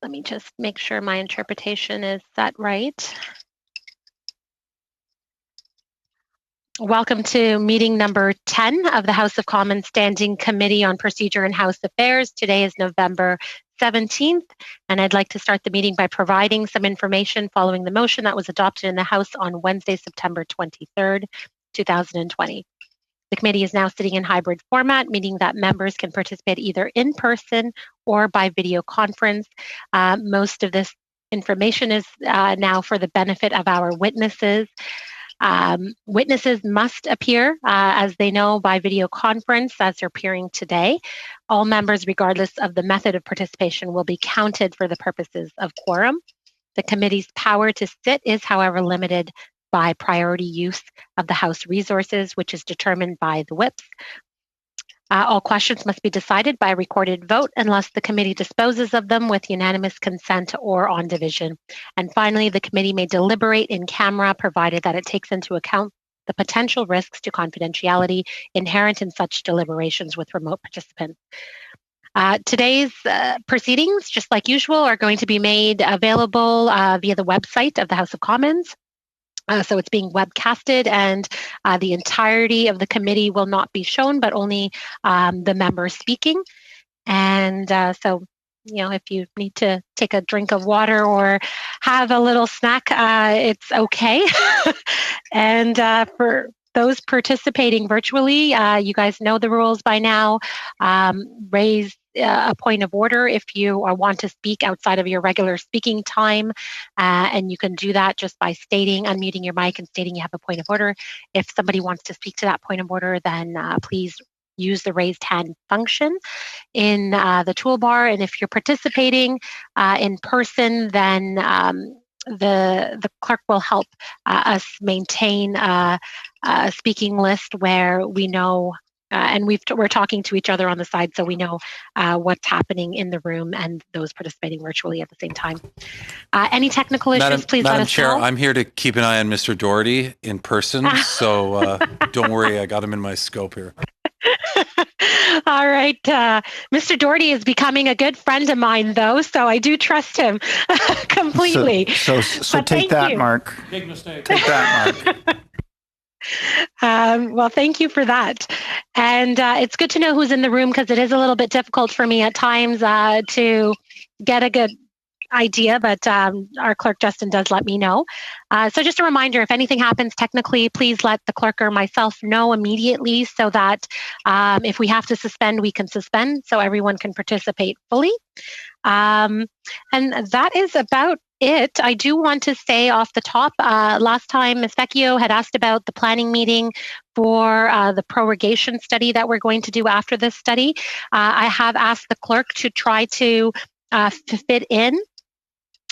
let me just make sure my interpretation is set right. Welcome to meeting number 10 of the House of Commons Standing Committee on Procedure and House Affairs. Today is November 17th, and I'd like to start the meeting by providing some information following the motion that was adopted in the House on Wednesday, September 23rd, 2020. The committee is now sitting in hybrid format, meaning that members can participate either in person or by video conference. Most of this information is now for the benefit of our witnesses. Witnesses must appear, as they know, by video conference as they're appearing today. All members, regardless of the method of participation, will be counted for the purposes of quorum. The committee's power to sit is, however, limited by priority use of the House resources, which is determined by the whips. All questions must be decided by a recorded vote unless the committee disposes of them with unanimous consent or on division. And finally, the committee may deliberate in camera, provided that it takes into account the potential risks to confidentiality inherent in such deliberations with remote participants. Today's proceedings, just like usual, are going to be made available via the website of the House of Commons. So it's being webcasted, and the entirety of the committee will not be shown, but only the members speaking. And so, you know, if you need to take a drink of water or have a little snack, it's okay. And for those participating virtually, you guys know the rules by now. Raise a point of order if you want to speak outside of your regular speaking time, and you can do that just by unmuting your mic and stating you have a point of order. If somebody wants to speak to that point of order, then please use the raised hand function in the toolbar. And if you're participating in person, then the clerk will help us maintain a speaking list where we know and we're talking to each other on the side, so we know what's happening in the room and those participating virtually at the same time. Any technical issues, please let us know. Madam Chair, I'm here to keep an eye on Mr. Doherty in person, so don't worry, I got him in my scope here. All right. Mr. Doherty is becoming a good friend of mine, though, so I do trust him completely. So take that, Mark. Big mistake. Take that, Mark. Well, thank you for that. And it's good to know who's in the room, because it is a little bit difficult for me at times to get a good idea, but our clerk Justin does let me know. So just a reminder, if anything happens technically, please let the clerk or myself know immediately, so that if we have to suspend, we can suspend, so everyone can participate fully. And that is about it. I do want to say off the top, last time Ms. Vecchio had asked about the planning meeting for the prorogation study that we're going to do after this study. I have asked the clerk to try to fit in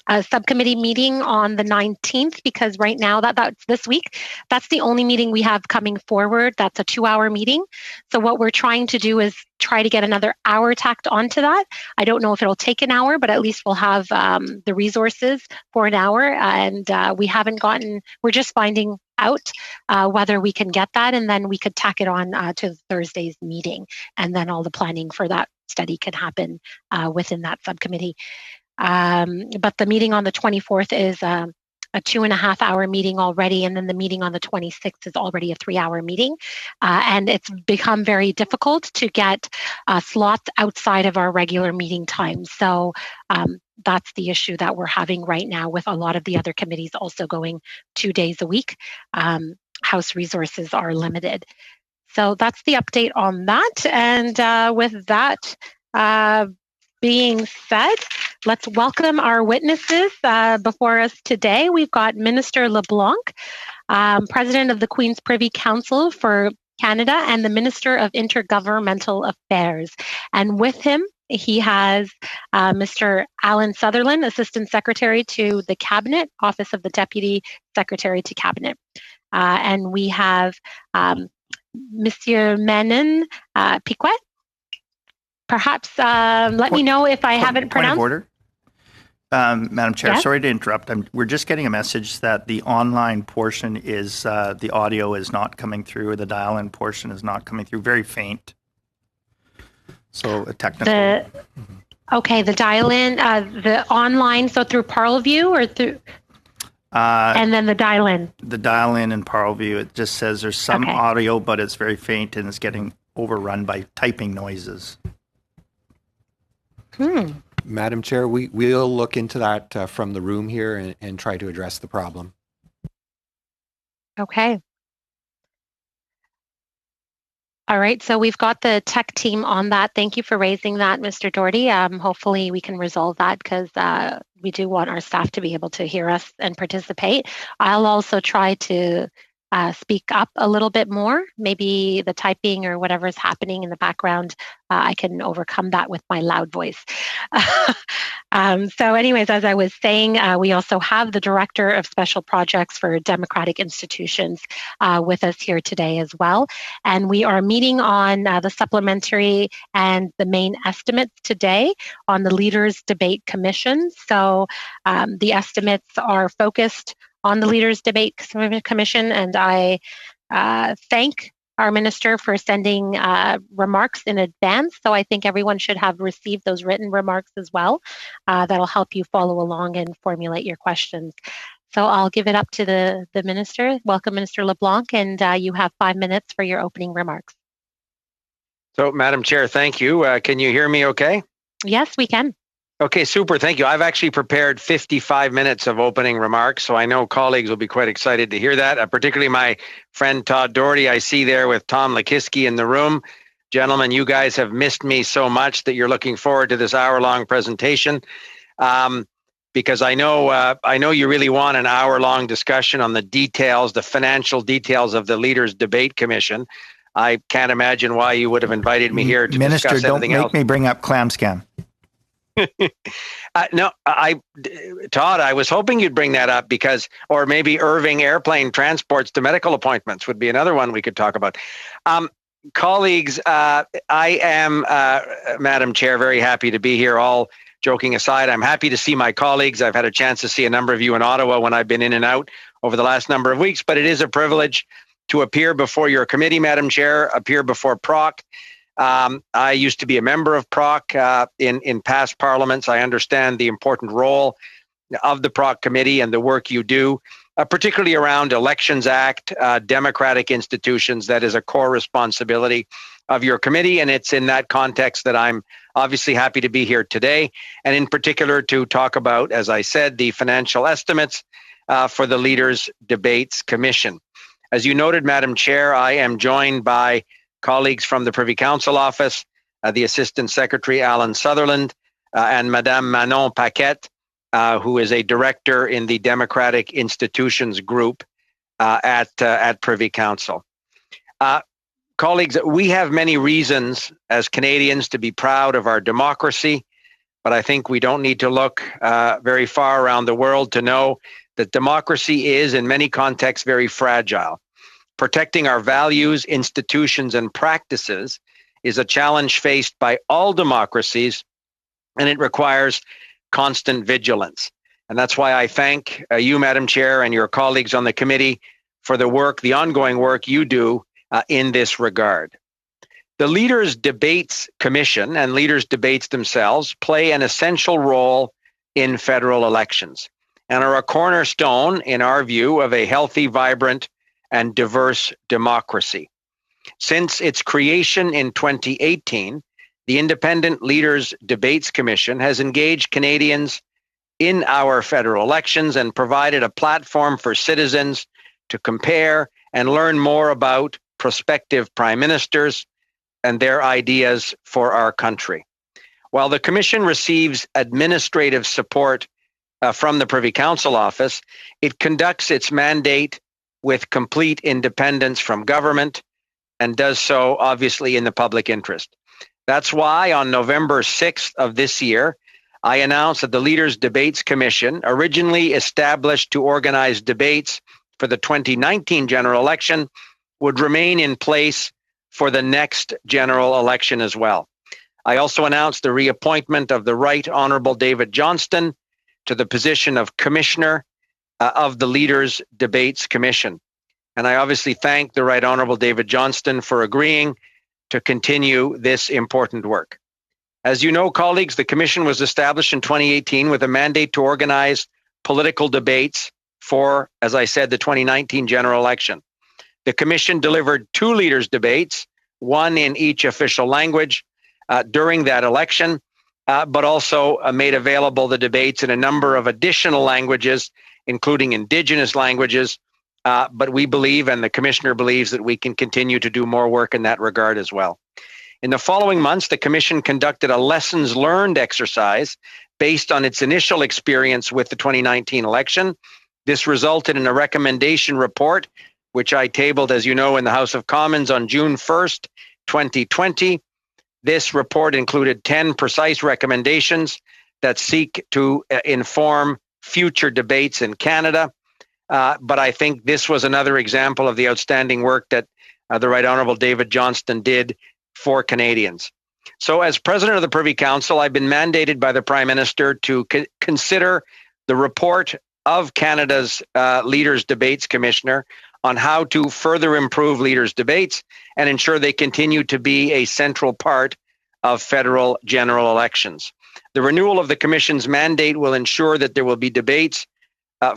a subcommittee meeting on the 19th, because right now that's this week. That's the only meeting we have coming forward. That's a 2-hour meeting. So what we're trying to do is try to get another hour tacked onto that. I don't know if it'll take an hour, but at least we'll have the resources for an hour. And we're just finding out whether we can get that, and then we could tack it on to Thursday's meeting. And then all the planning for that study can happen within that subcommittee. But the meeting on the 24th is a 2.5-hour meeting already, and then the meeting on the 26th is already a 3-hour meeting. And it's become very difficult to get slots outside of our regular meeting times. So that's the issue that we're having right now, with a lot of the other committees also going 2 days a week. House resources are limited. So that's the update on that. And with that being said, let's welcome our witnesses before us today. We've got Minister LeBlanc, President of the Queen's Privy Council for Canada, and the Minister of Intergovernmental Affairs. And with him, he has Mr. Alan Sutherland, Assistant Secretary to the Cabinet, Office of the Deputy Secretary to Cabinet. And we have Monsieur Manon Piquet. Perhaps let me know if I haven't pronounced. Point of order. Madam Chair, Yes? Sorry to interrupt. We're just getting a message that the online portion is, the audio is not coming through, the dial-in portion is not coming through, very faint. So a technical. Okay, the dial-in, the online, so through Parleview or through, and then the dial-in. The dial-in in Parleview, it just says there's some Okay. audio, but it's very faint and it's getting overrun by typing noises. Madam Chair, we'll look into that from the room here and try to address the problem. Okay. All right, so we've got the tech team on that. Thank you for raising that, Mr. Doherty. Hopefully we can resolve that because we do want our staff to be able to hear us and participate. I'll also try to speak up a little bit more. Maybe the typing or whatever is happening in the background, I can overcome that with my loud voice. So anyways, as I was saying, we also have the Director of Special Projects for Democratic Institutions with us here today as well. And we are meeting on the supplementary and the main estimates today on the Leaders Debate Commission. So the estimates are focused on the Leaders Debate Commission, and I thank our minister for sending remarks in advance. So I think everyone should have received those written remarks as well. That'll help you follow along and formulate your questions. So I'll give it up to the minister. Welcome, Minister LeBlanc, and you have 5 minutes for your opening remarks. So, Madam Chair, thank you. Can you hear me okay? Yes, we can. Okay, super. Thank you. I've actually prepared 55 minutes of opening remarks, so I know colleagues will be quite excited to hear that, particularly my friend Todd Doherty. I see there with Tom Lakiski in the room. Gentlemen, you guys have missed me so much that you're looking forward to this hour-long presentation because I know you really want an hour-long discussion on the details, the financial details of the Leaders Debate Commission. I can't imagine why you would have invited me here to Minister, discuss anything else. don't make me bring up ClamScan. No, Todd, I was hoping you'd bring that up because, or maybe Irving airplane transports to medical appointments would be another one we could talk about. Colleagues, I am, Madam Chair, very happy to be here. All joking aside, I'm happy to see my colleagues. I've had a chance to see a number of you in Ottawa when I've been in and out over the last number of weeks, but it is a privilege to appear before your committee, Madam Chair, appear before PROC. I used to be a member of PROC in past parliaments. I understand the important role of the PROC committee and the work you do, particularly around Elections Act, democratic institutions. That is a core responsibility of your committee, and it's in that context that I'm obviously happy to be here today, and in particular to talk about, as I said, the financial estimates for the Leaders Debates Commission. As you noted, Madam Chair, I am joined by colleagues from the Privy Council Office, the Assistant Secretary Alan Sutherland, and Madame Manon Paquette, who is a director in the Democratic Institutions Group at Privy Council. Colleagues, we have many reasons as Canadians to be proud of our democracy, but I think we don't need to look very far around the world to know that democracy is, in many contexts, very fragile. Protecting our values, institutions, and practices is a challenge faced by all democracies, and it requires constant vigilance. And that's why I thank you, Madam Chair, and your colleagues on the committee for the work, the ongoing work you do in this regard. The Leaders Debates Commission and Leaders Debates themselves play an essential role in federal elections and are a cornerstone, in our view, of a healthy, vibrant, and diverse democracy. Since its creation in 2018, the Independent Leaders Debates Commission has engaged Canadians in our federal elections and provided a platform for citizens to compare and learn more about prospective prime ministers and their ideas for our country. While the Commission receives administrative support from the Privy Council Office, it conducts its mandate with complete independence from government and does so obviously in the public interest. That's why on November 6th of this year, I announced that the Leaders Debates Commission, originally established to organize debates for the 2019 general election, would remain in place for the next general election as well. I also announced the reappointment of the Right Honourable David Johnston to the position of Commissioner of the Leaders Debates Commission. And I obviously thank the Right Honourable David Johnston for agreeing to continue this important work. As you know, colleagues, the Commission was established in 2018 with a mandate to organize political debates for, as I said, the 2019 general election. The Commission delivered 2 leaders' debates, one in each official language during that election, but also made available the debates in a number of additional languages, including Indigenous languages. But we believe, and the Commissioner believes, that we can continue to do more work in that regard as well. In the following months, the Commission conducted a lessons learned exercise based on its initial experience with the 2019 election. This resulted in a recommendation report, which I tabled, as you know, in the House of Commons on June 1st, 2020. This report included 10 precise recommendations that seek to inform future debates in Canada. But I think this was another example of the outstanding work that the Right Honourable David Johnston did for Canadians. So as President of the Privy Council, I've been mandated by the Prime Minister to consider the report of Canada's Leaders Debates Commissioner on how to further improve leaders' debates and ensure they continue to be a central part of federal general elections. The renewal of the Commission's mandate will ensure that there will be debates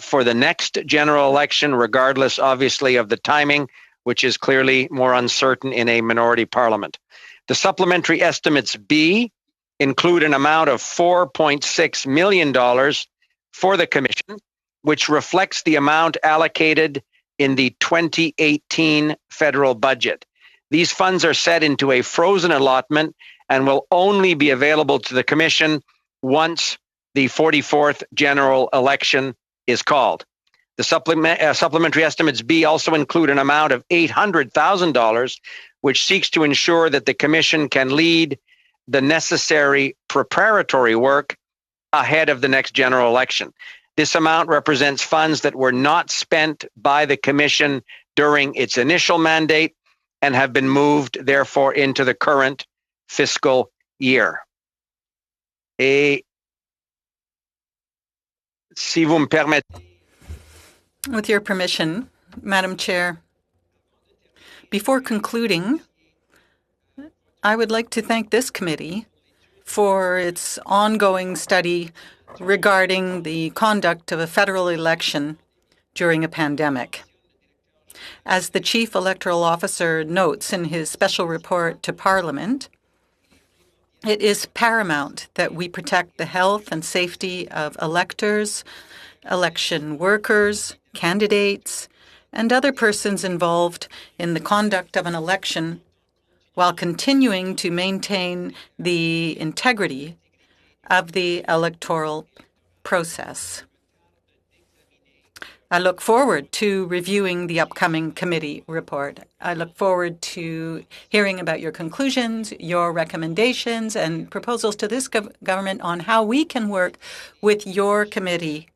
for the next general election, regardless, obviously, of the timing, which is clearly more uncertain in a minority parliament. The supplementary estimates B include an amount of $4.6 million for the Commission, which reflects the amount allocated in the 2018 federal budget. These funds are set into a frozen allotment and will only be available to the Commission once the 44th general election is called. The supplementary estimates B also include an amount of $800,000, which seeks to ensure that the Commission can lead the necessary preparatory work ahead of the next general election. This amount represents funds that were not spent by the Commission during its initial mandate and have been moved, therefore, into the current fiscal year. Si vous me permettez. With your permission, Madam Chair, before concluding, I would like to thank this committee for its ongoing study regarding the conduct of a federal election during a pandemic. As the Chief Electoral Officer notes in his special report to Parliament, it is paramount that we protect the health and safety of electors, election workers, candidates, and other persons involved in the conduct of an election while continuing to maintain the integrity of the electoral process. I look forward to reviewing the upcoming committee report. I look forward to hearing about your conclusions, your recommendations, and proposals to this government on how we can work with your committee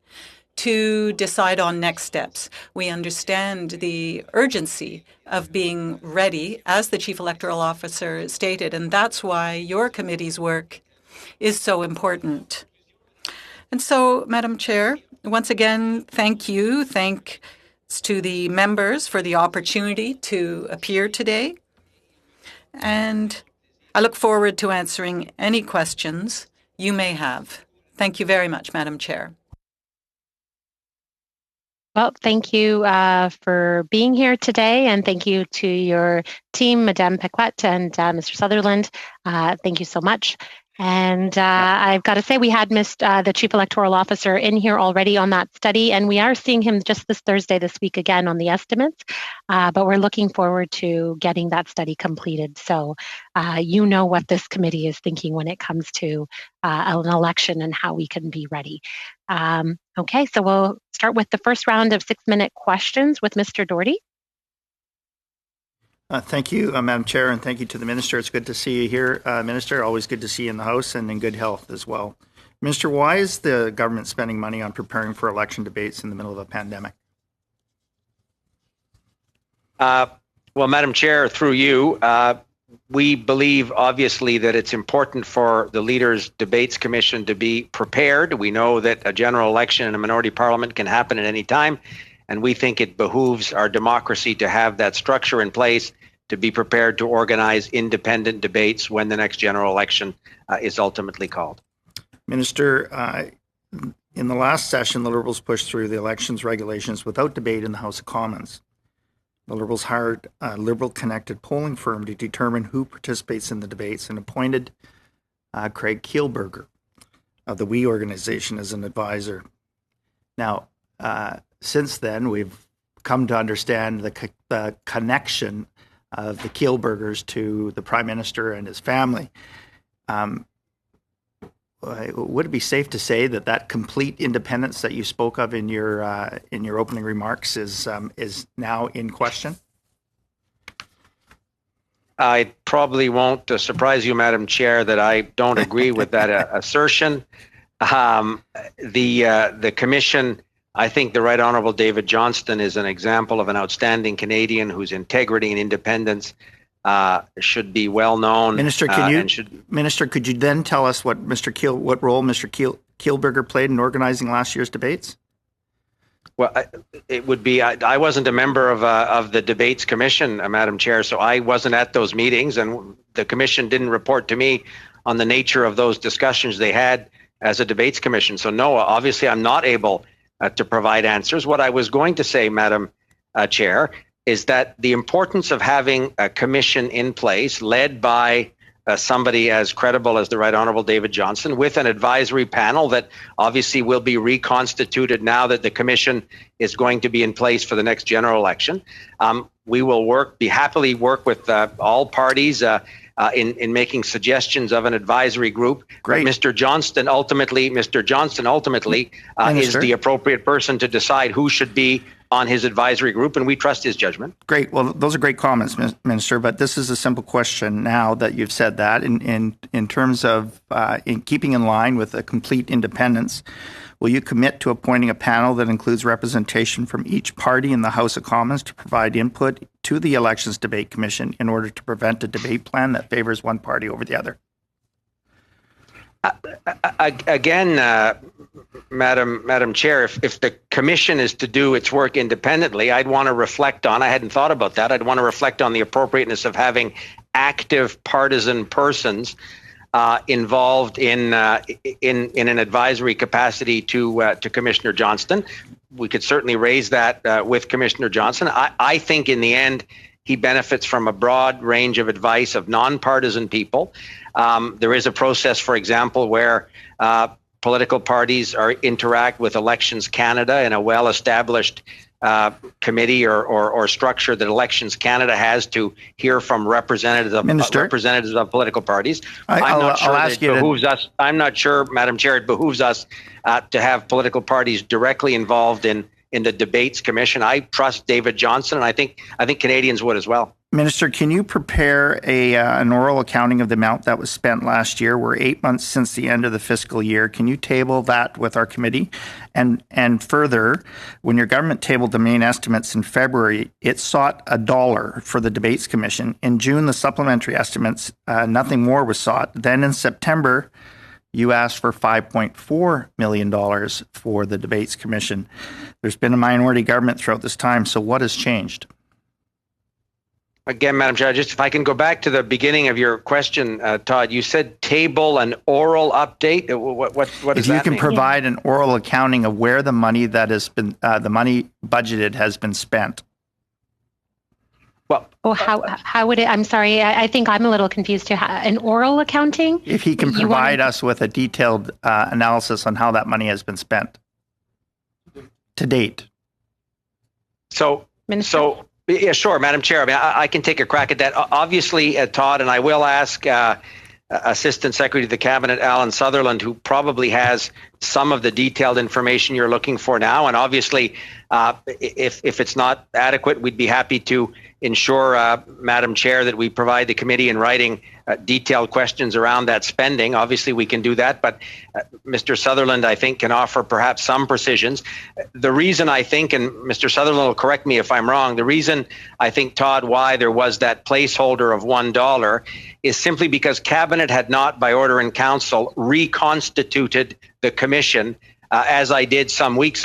to decide on next steps. We understand the urgency of being ready, as the Chief Electoral Officer stated, and that's why your committee's work is so important. And so, Madam Chair, once again, thank you. Thanks to the members for the opportunity to appear today. And I look forward to answering any questions you may have. Thank you very much, Madam Chair. Well, thank you for being here today, and thank you to your team, Madame Paquette and Mr. Sutherland. Thank you so much. And I've got to say, we had missed the Chief Electoral Officer in here already on that study, and we are seeing him just this Thursday this week again on the estimates, but we're looking forward to getting that study completed. So you know what this committee is thinking when it comes to an election and how we can be ready. Okay, so we'll start with the first round of 6-minute questions with Mr. Doherty. Thank you, Madam Chair, and thank you to the Minister. It's good to see you here, Minister. Always good to see you in the House and in good health as well. Minister, why is the government spending money on preparing for election debates in the middle of a pandemic? Well, Madam Chair, through you, we believe, obviously, that it's important for the Leaders Debates Commission to be prepared. We know that a general election in a minority parliament can happen at any time, and we think it behooves our democracy to have that structure in place to be prepared to organize independent debates when the next general election is ultimately called. Minister, in the last session, the Liberals pushed through the elections regulations without debate in the House of Commons. The Liberals hired a Liberal-connected polling firm to determine who participates in the debates and appointed Craig Kielburger of the We organization as an advisor. Now, since then, we've come to understand the connection of the Kielburgers to the Prime Minister and his family. Would it be safe to say that complete independence that you spoke of in your opening remarks is now in question? I probably won't surprise you, Madam Chair, that I don't agree with that assertion. The Commission, I think the Right Honourable David Johnston is an example of an outstanding Canadian whose integrity and independence should be well known. Minister, Minister, could you then tell us what role Mr. Kielburger played in organizing last year's debates? Well, it would be. I wasn't a member of the Debates Commission, Madam Chair, so I wasn't at those meetings, and the Commission didn't report to me on the nature of those discussions they had as a Debates Commission. So no, obviously I'm not able to provide answers. What I was going to say, Madam Chair, is that the importance of having a commission in place led by somebody as credible as the Right Honourable David Johnston, with an advisory panel that obviously will be reconstituted now that the commission is going to be in place for the next general election. We will happily work with all parties in making suggestions of an advisory group. Great. Mr. Johnston ultimately is the appropriate person to decide who should be on his advisory group, and we trust his judgment. Great. Well, those are great comments, Minister, but this is a simple question now that you've said that. In terms of in keeping in line with a complete independence, will you commit to appointing a panel that includes representation from each party in the House of Commons to provide input to the Elections Debate Commission in order to prevent a debate plan that favors one party over the other? Again, Madam Chair, if the commission is to do its work independently, I'd want to reflect on, I hadn't thought about that, I'd want to reflect on the appropriateness of having active partisan persons involved in an advisory capacity to Commissioner Johnston. We could certainly raise that with Commissioner Johnston. I think in the end, he benefits from a broad range of advice of nonpartisan people. There is a process, for example, where political parties interact with Elections Canada in a well-established committee or structure that Elections Canada has to hear from representatives of political parties. I'm not sure, Madam Chair, it behooves us to have political parties directly involved in the Debates Commission. I trust David Johnston, and I think Canadians would as well. Minister, can you prepare an oral accounting of the amount that was spent last year? We're 8 months since the end of the fiscal year. Can you table that with our committee? And further, when your government tabled the main estimates in February, it sought $1 for the Debates Commission. In June, the supplementary estimates, nothing more was sought. Then in September, you asked for $5.4 million for the Debates Commission. There's been a minority government throughout this time, so what has changed? Again, Madam Chair, just if I can go back to the beginning of your question, Todd, you said table an oral update. What does that mean? If you can provide an oral accounting of where the money that has been, the money budgeted has been spent. Well, how would it? I'm sorry, I think I'm a little confused too. An oral accounting? If he can provide us with a detailed analysis on how that money has been spent to date. Yeah, sure, Madam Chair. I mean, I can take a crack at that. Obviously, Todd, and I will ask Assistant Secretary of the Cabinet, Alan Sutherland, who probably has some of the detailed information you're looking for now. And obviously, if it's not adequate, we'd be happy to ensure, Madam Chair, that we provide the committee in writing detailed questions around that spending. Obviously, we can do that, but Mr. Sutherland, I think, can offer perhaps some precisions. The reason I think, and Mr. Sutherland will correct me if I'm wrong, the reason I think, Todd, why there was that placeholder of $1 is simply because Cabinet had not, by order in council, reconstituted the commission as Cabinet did some weeks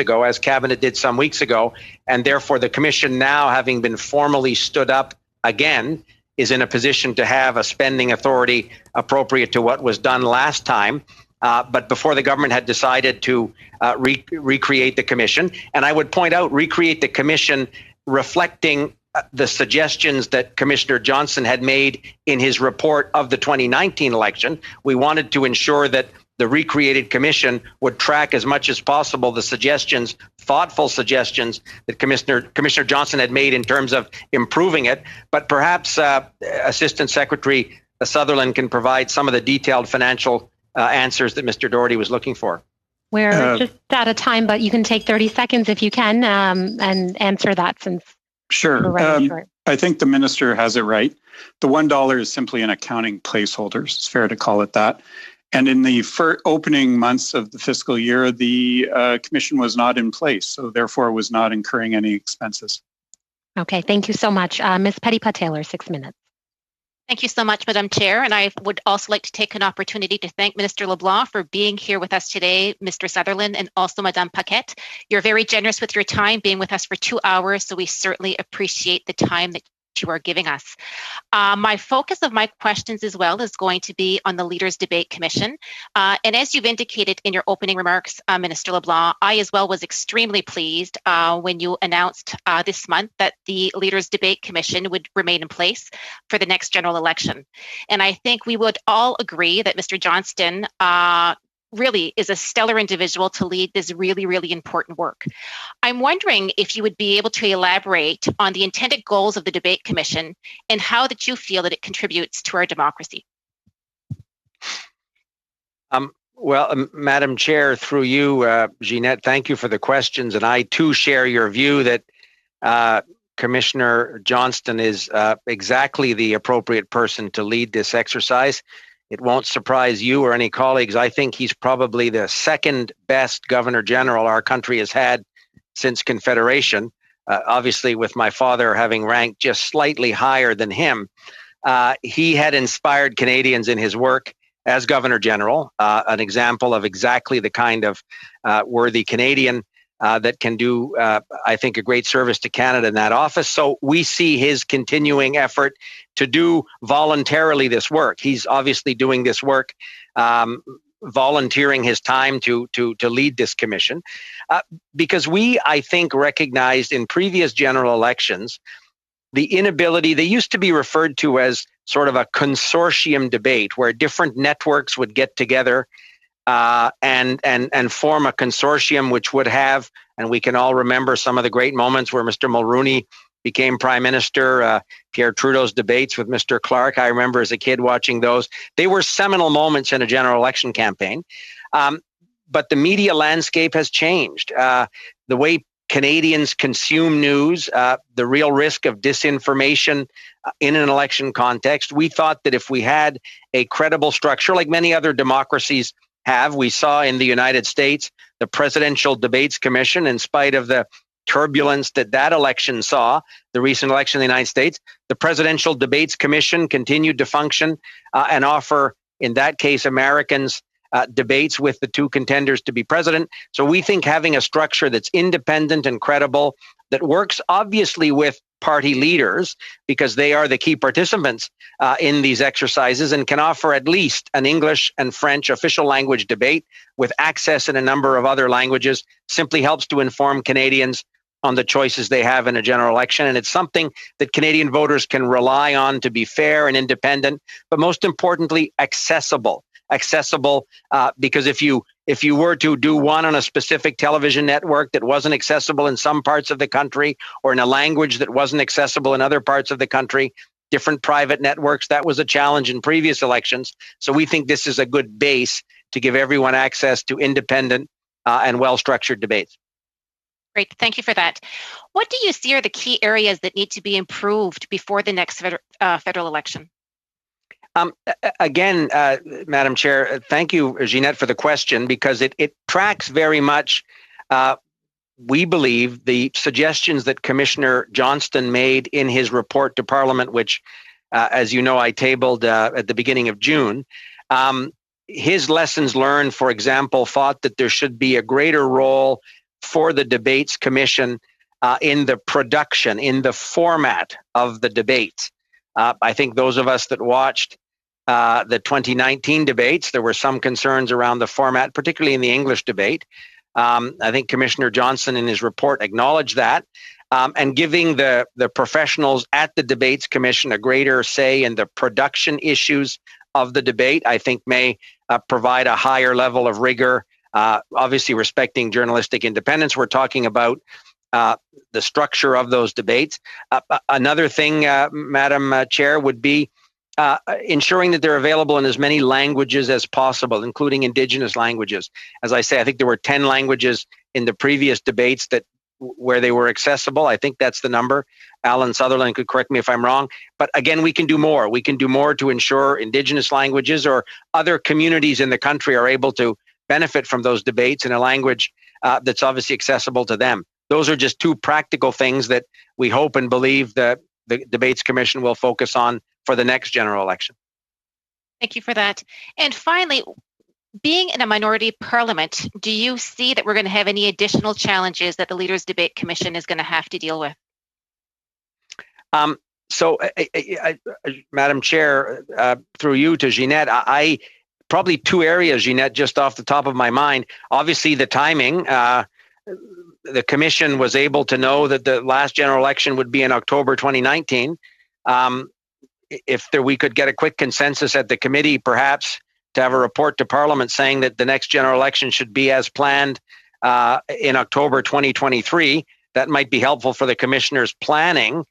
ago, and therefore the commission now, having been formally stood up again, is in a position to have a spending authority appropriate to what was done last time. But before the government had decided to recreate the commission. And I would point out, recreate the commission reflecting the suggestions that Commissioner Johnston had made in his report of the 2019 election. We wanted to ensure that the recreated commission would track as much as possible the suggestions, thoughtful suggestions that Commissioner Johnston had made in terms of improving it. But perhaps Assistant Secretary Sutherland can provide some of the detailed financial answers that Mr. Doherty was looking for. We're just out of time, but you can take 30 seconds if you can and answer that since Sure. we're running short. I think the minister has it right. The $1 is simply an accounting placeholder. It's fair to call it that. And in the opening months of the fiscal year, the commission was not in place, so therefore was not incurring any expenses. Okay, thank you so much. Ms. Petty-Pat-Taylor, 6 minutes. Thank you so much, Madam Chair. And I would also like to take an opportunity to thank Minister LeBlanc for being here with us today, Mr. Sutherland, and also Madame Paquette. You're very generous with your time, being with us for 2 hours, so we certainly appreciate the time that you are giving us. My focus of my questions as well is going to be on the Leaders Debate Commission. And as you've indicated in your opening remarks, Minister LeBlanc, I as well was extremely pleased when you announced this month that the Leaders Debate Commission would remain in place for the next general election. And I think we would all agree that Mr. Johnston really is a stellar individual to lead this really, really important work. I'm wondering if you would be able to elaborate on the intended goals of the Debate Commission and how that you feel that it contributes to our democracy. Well, Madam Chair, through you, Jeanette, thank you for the questions. And I too share your view that Commissioner Johnston is exactly the appropriate person to lead this exercise. It won't surprise you or any colleagues. I think he's probably the second best Governor General our country has had since Confederation. Obviously, with my father having ranked just slightly higher than him. He had inspired Canadians in his work as Governor General, an example of exactly the kind of worthy Canadian that can do, I think, a great service to Canada in that office. So we see his continuing effort to do voluntarily this work. He's obviously doing this work, volunteering his time to lead this commission, because we, I think, recognized in previous general elections the inability. They used to be referred to as sort of a consortium debate, where different networks would get together and form a consortium which would have, and we can all remember some of the great moments where Mr. Mulroney became Prime Minister, Pierre Trudeau's debates with Mr. Clark. I remember as a kid watching those. They were seminal moments in a general election campaign. But the media landscape has changed. The way Canadians consume news, the real risk of disinformation in an election context. We thought that if we had a credible structure, like many other democracies have, we saw in the United States, the Presidential Debates Commission, in spite of the turbulence that election saw, the recent election in the United States, the Presidential Debates Commission continued to function and offer, in that case, Americans debates with the two contenders to be president. So we think having a structure that's independent and credible, that works obviously with party leaders, because they are the key participants in these exercises, and can offer at least an English and French official language debate with access in a number of other languages, simply helps to inform Canadians on the choices they have in a general election. And it's something that Canadian voters can rely on to be fair and independent, but most importantly, accessible. Because if you were to do one on a specific television network that wasn't accessible in some parts of the country, or in a language that wasn't accessible in other parts of the country, different private networks, that was a challenge in previous elections. So we think this is a good base to give everyone access to independent and well-structured debates. Great, thank you for that. What do you see are the key areas that need to be improved before the next federal election? Again, Madam Chair, thank you, Jeanette, for the question, because it tracks very much, we believe, the suggestions that Commissioner Johnston made in his report to Parliament, which, as you know, I tabled at the beginning of June. His lessons learned, for example, thought that there should be a greater role for the Debates Commission in the production, in the format of the debates. I think those of us that watched the 2019 debates, there were some concerns around the format, particularly in the English debate. I think Commissioner Johnson in his report acknowledged that. And giving the professionals at the Debates Commission a greater say in the production issues of the debate, I think may provide a higher level of rigor, obviously respecting journalistic independence. We're talking about the structure of those debates. Another thing, Madam Chair, would be ensuring that they're available in as many languages as possible, including Indigenous languages. As I say, I think there were 10 languages in the previous debates where they were accessible. I think that's the number. Alan Sutherland could correct me if I'm wrong. But again, we can do more. We can do more to ensure Indigenous languages or other communities in the country are able to benefit from those debates in a language that's obviously accessible to them. Those are just two practical things that we hope and believe that the Debates Commission will focus on for the next general election. Thank you for that. And finally, being in a minority parliament, do you see that we're going to have any additional challenges that the Leaders Debate Commission is going to have to deal with? Madam Chair, through you to Jeanette, I probably two areas, Jeanette, just off the top of my mind. Obviously, the timing. The Commission was able to know that the last general election would be in October 2019. If we could get a quick consensus at the committee, perhaps, to have a report to Parliament saying that the next general election should be as planned in October 2023, that might be helpful for the Commissioners' planning.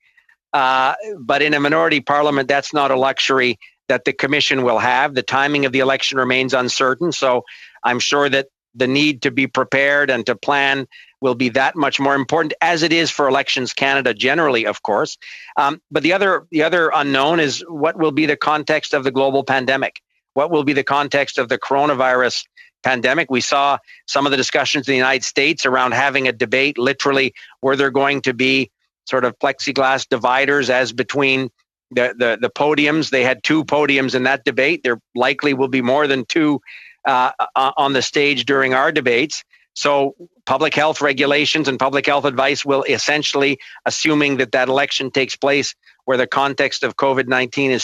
But in a minority Parliament, that's not a luxury that the Commission will have. The timing of the election remains uncertain, so I'm sure that the need to be prepared and to plan will be that much more important, as it is for Elections Canada generally, of course. But the other unknown is what will be the context of the global pandemic. What will be the context of the coronavirus pandemic? We saw some of the discussions in the United States around having a debate, literally, where they're going to be sort of plexiglass dividers as between the podiums. They had two podiums in that debate. There likely will be more than two on the stage during our debates. So public health regulations and public health advice will essentially, assuming that election takes place where the context of COVID-19 is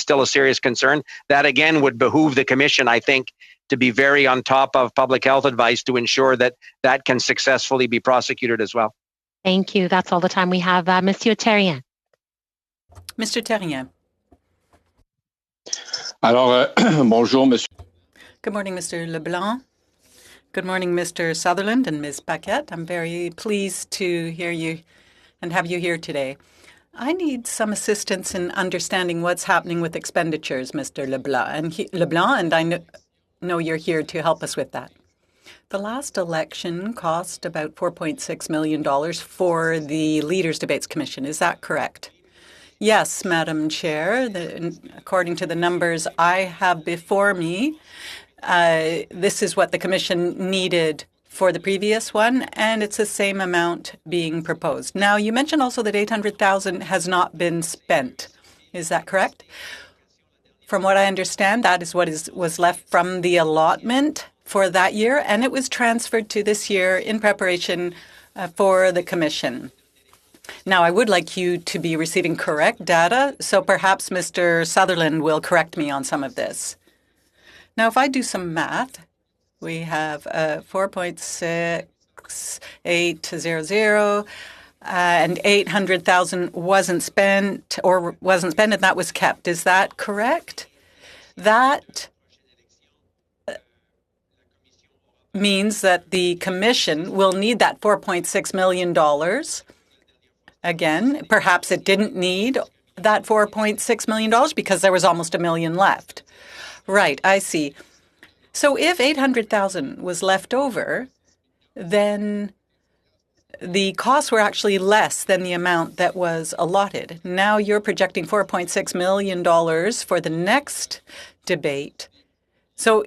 still a serious concern, that again would behoove the Commission, I think, to be very on top of public health advice to ensure that can successfully be prosecuted as well. Thank you. That's all the time we have. Monsieur Terrien. Mr. Terrien. Alors, bonjour, monsieur. Good morning, Mr. Leblanc. Good morning, Mr. Sutherland and Ms. Paquette. I'm very pleased to hear you and have you here today. I need some assistance in understanding what's happening with expenditures, Mr. Leblanc, and I know you're here to help us with that. The last election cost about $4.6 million for the Leaders Debates Commission. Is that correct? Yes, Madam Chair. According to the numbers I have before me, this is what the Commission needed for the previous one, and it's the same amount being proposed. Now, you mentioned also that $800,000 has not been spent. Is that correct? From what I understand, that is what was left from the allotment for that year, and it was transferred to this year in preparation for the Commission. Now, I would like you to be receiving correct data, so perhaps Mr. Sutherland will correct me on some of this. Now, if I do some math, we have 4.6800 and 800,000 wasn't spent, and that was kept. Is that correct? That means that the Commission will need that $4.6 million. Again, perhaps it didn't need that $4.6 million because there was almost $1 million left. Right, I see. So if 800,000 was left over, then the costs were actually less than the amount that was allotted. Now you're projecting $4.6 million for the next debate. So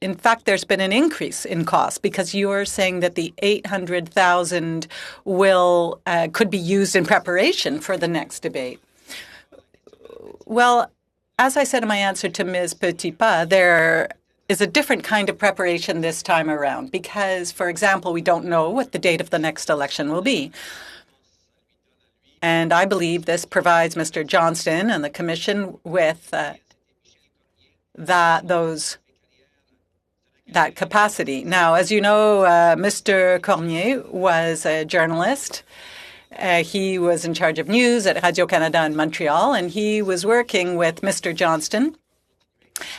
in fact, there's been an increase in cost because you're saying that the 800,000 could be used in preparation for the next debate. Well, as I said in my answer to Ms. Petitpas, there is a different kind of preparation this time around because, for example, we don't know what the date of the next election will be. And I believe this provides Mr. Johnston and the Commission with that capacity. Now, as you know, Mr. Cormier was a journalist. He was in charge of news at Radio-Canada in Montreal, and he was working with Mr. Johnston.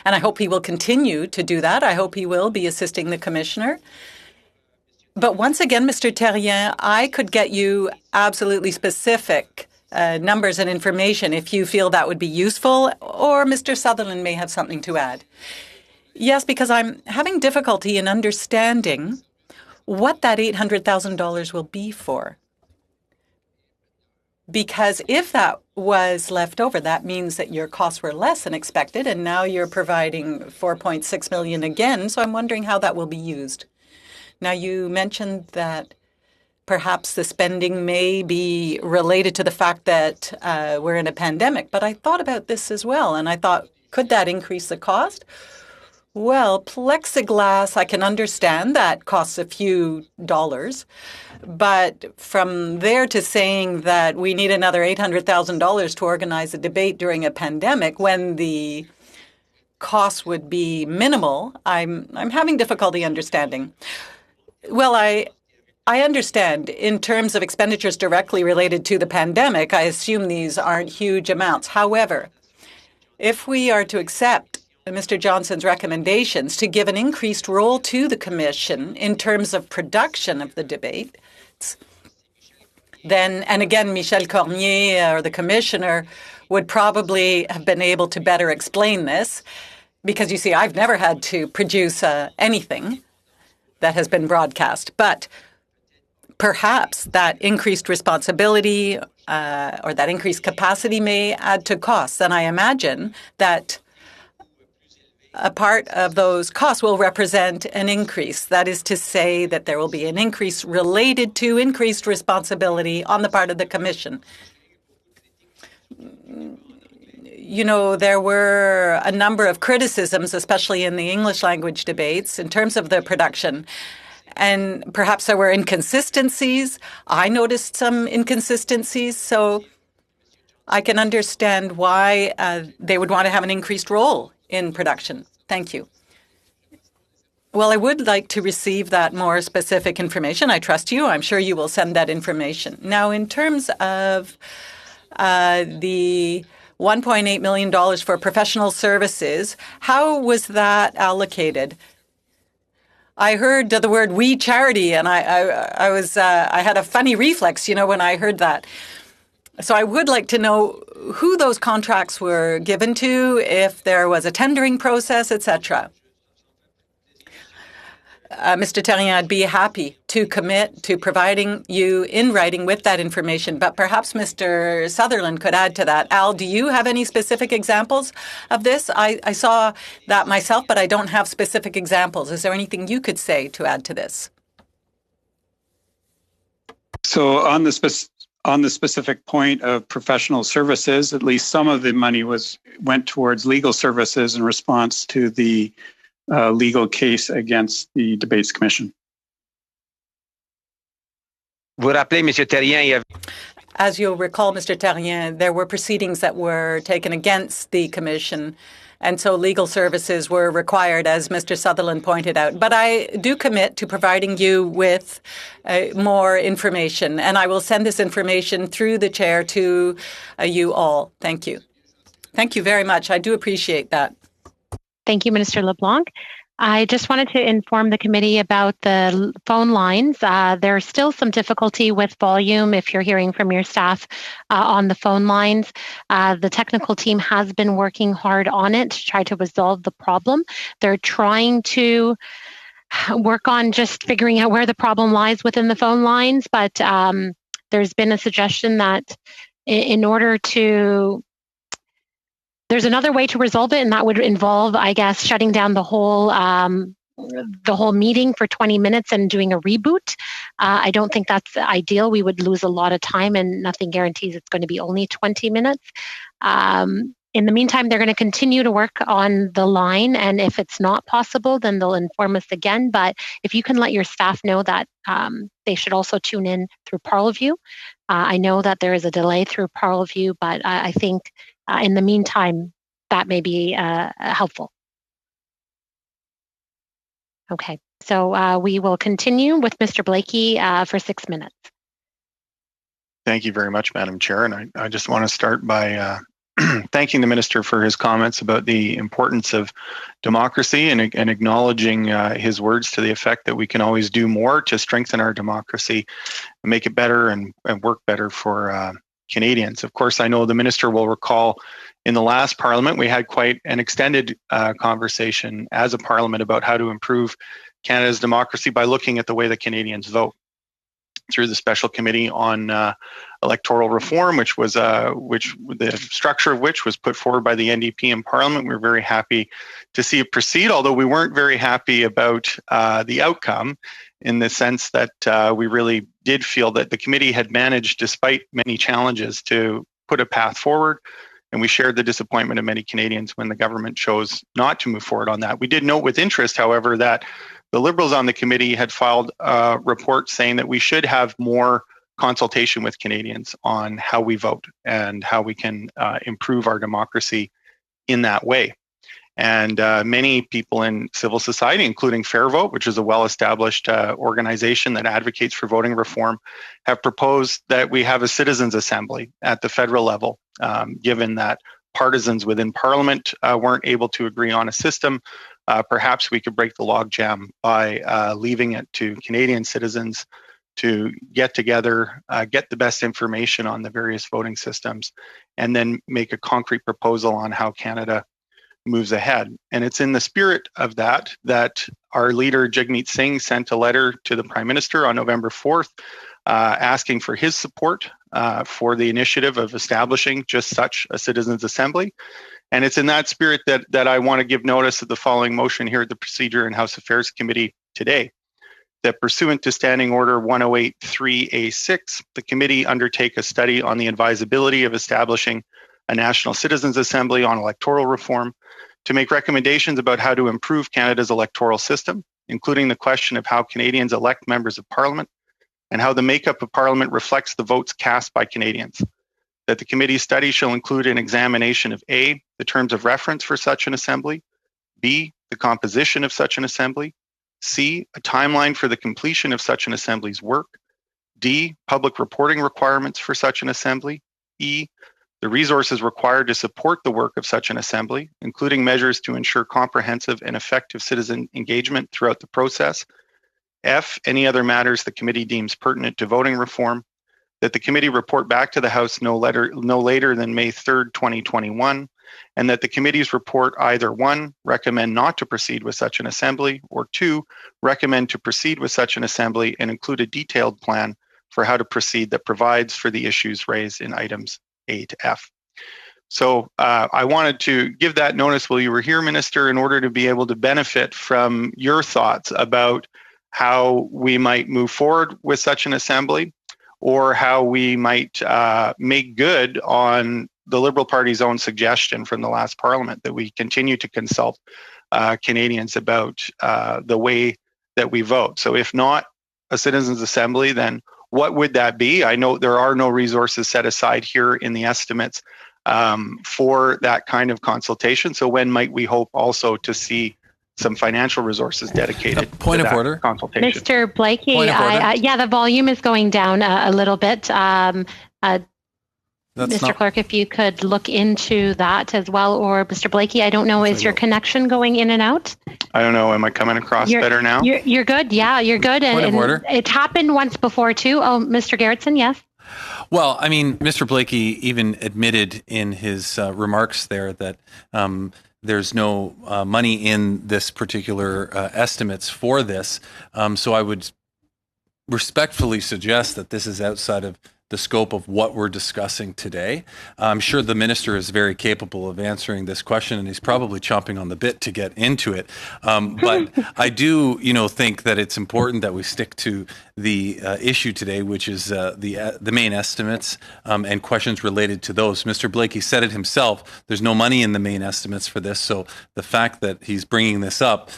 And I hope he will continue to do that. I hope he will be assisting the Commissioner. But once again, Mr. Terrien, I could get you absolutely specific numbers and information if you feel that would be useful, or Mr. Sutherland may have something to add. Yes, because I'm having difficulty in understanding what that $800,000 will be for. Because if that was left over, that means that your costs were less than expected, and now you're providing $4.6 million again. So I'm wondering how that will be used. Now, you mentioned that perhaps the spending may be related to the fact that we're in a pandemic, but I thought about this as well, and I thought, could that increase the cost? Well, plexiglass, I can understand that costs a few dollars. But from there to saying that we need another $800,000 to organize a debate during a pandemic when the cost would be minimal, I'm having difficulty understanding. Well, I understand in terms of expenditures directly related to the pandemic, I assume these aren't huge amounts. However, if we are to accept Mr. Johnson's recommendations to give an increased role to the Commission in terms of production of the debate, then, and again, Michel Cormier or the Commissioner would probably have been able to better explain this, because you see, I've never had to produce anything that has been broadcast. But perhaps that increased responsibility or that increased capacity may add to costs. And I imagine that a part of those costs will represent an increase. That is to say that there will be an increase related to increased responsibility on the part of the Commission. You know, there were a number of criticisms, especially in the English language debates, in terms of the production. And perhaps there were inconsistencies. I noticed some inconsistencies, so I can understand why they would want to have an increased role in production. Thank you. Well, I would like to receive that more specific information. I trust you. I'm sure you will send that information. Now, in terms of the $1.8 million for professional services, how was that allocated? I heard the word "we charity," and I had a funny reflex, you know, when I heard that. So I would like to know who those contracts were given to, if there was a tendering process, etc. Mr. Terrien, I'd be happy to commit to providing you in writing with that information, but perhaps Mr. Sutherland could add to that. Al, do you have any specific examples of this? I saw that myself, but I don't have specific examples. Is there anything you could say to add to this? So on the specific point of professional services, at least some of the money went towards legal services in response to the legal case against the Debates Commission. As you'll recall, Mr. Terrien, there were proceedings that were taken against the Commission, and so legal services were required, as Mr. Sutherland pointed out. But I do commit to providing you with more information, and I will send this information through the chair to you all. Thank you. Thank you very much. I do appreciate that. Thank you, Minister LeBlanc. I just wanted to inform the committee about the phone lines. There's still some difficulty with volume if you're hearing from your staff on the phone lines. The technical team has been working hard on it to try to resolve the problem. They're trying to work on just figuring out where the problem lies within the phone lines, but there's been a suggestion that in order to there's another way to resolve it, and that would involve, I guess, shutting down the whole meeting for 20 minutes and doing a reboot. I don't think that's ideal. We would lose a lot of time, and nothing guarantees it's going to be only 20 minutes. In the meantime, they're going to continue to work on the line, and if it's not possible, then they'll inform us again. But if you can let your staff know that they should also tune in through Parleview, I know that there is a delay through Parleview, but I think in the meantime, that may be helpful. Okay, so we will continue with Mr. Blakey for 6 minutes. Thank you very much, Madam Chair. And I just want to start by thanking the Minister for his comments about the importance of democracy and acknowledging his words to the effect that we can always do more to strengthen our democracy and make it better and work better for Canadians. Of course, I know the Minister will recall in the last Parliament, we had quite an extended conversation as a Parliament about how to improve Canada's democracy by looking at the way that Canadians vote through the Special Committee on Electoral Reform, which the structure of which was put forward by the NDP in Parliament. We were very happy to see it proceed, although we weren't very happy about the outcome, in the sense that we really did feel that the committee had managed, despite many challenges, to put a path forward. And we shared the disappointment of many Canadians when the government chose not to move forward on that. We did note with interest, however, that the Liberals on the committee had filed a report saying that we should have more consultation with Canadians on how we vote and how we can improve our democracy in that way. And many people in civil society, including Fair Vote, which is a well-established organization that advocates for voting reform, have proposed that we have a citizens' assembly at the federal level, given that partisans within Parliament weren't able to agree on a system. Perhaps we could break the logjam by leaving it to Canadian citizens to get together, get the best information on the various voting systems, and then make a concrete proposal on how Canada moves ahead. And it's in the spirit of that our leader, Jagmeet Singh, sent a letter to the Prime Minister on November 4th, asking for his support for the initiative of establishing just such a citizens' assembly. And it's in that spirit that I want to give notice of the following motion here at the Procedure and House Affairs Committee today. That pursuant to Standing Order 108.3A6, the committee undertake a study on the advisability of establishing a National Citizens' Assembly on electoral reform to make recommendations about how to improve Canada's electoral system, including the question of how Canadians elect members of Parliament and how the makeup of Parliament reflects the votes cast by Canadians. That the committee's study shall include an examination of A, the terms of reference for such an assembly, B, the composition of such an assembly, C, a timeline for the completion of such an assembly's work, D, public reporting requirements for such an assembly, E, the resources required to support the work of such an assembly, including measures to ensure comprehensive and effective citizen engagement throughout the process, F, any other matters the committee deems pertinent to voting reform, that the committee report back to the House no later than May 3rd, 2021, and that the committee's report either 1, recommend not to proceed with such an assembly, or 2, recommend to proceed with such an assembly and include a detailed plan for how to proceed that provides for the issues raised in items A to F. So I wanted to give that notice while you were here, Minister, in order to be able to benefit from your thoughts about how we might move forward with such an assembly, or how we might make good on the Liberal Party's own suggestion from the last Parliament that we continue to consult Canadians about the way that we vote. So if not a citizens' assembly, then what would that be? I know there are no resources set aside here in the estimates for that kind of consultation. So when might we hope also to see some financial resources dedicated to that consultation? Mr. Blakey, yeah, the volume is going down a little bit. Mr. Clerk, if you could look into that as well, or Mr. Blakey, I don't know, is your connection going in and out? I don't know. Am I coming across better now? You're good. Yeah, you're good. Point of order. It happened once before too. Oh, Mr. Gerritsen, yes. Well, I mean, Mr. Blakey even admitted in his remarks there that there's no money in this particular estimates for this. So I would respectfully suggest that this is outside of the scope of what we're discussing today. I'm sure the minister is very capable of answering this question, and he's probably chomping on the bit to get into it. But I do, think that it's important that we stick to the issue today, which is the main estimates and questions related to those. Mr. Blakey said it himself. There's no money in the main estimates for this, so the fact that he's bringing this up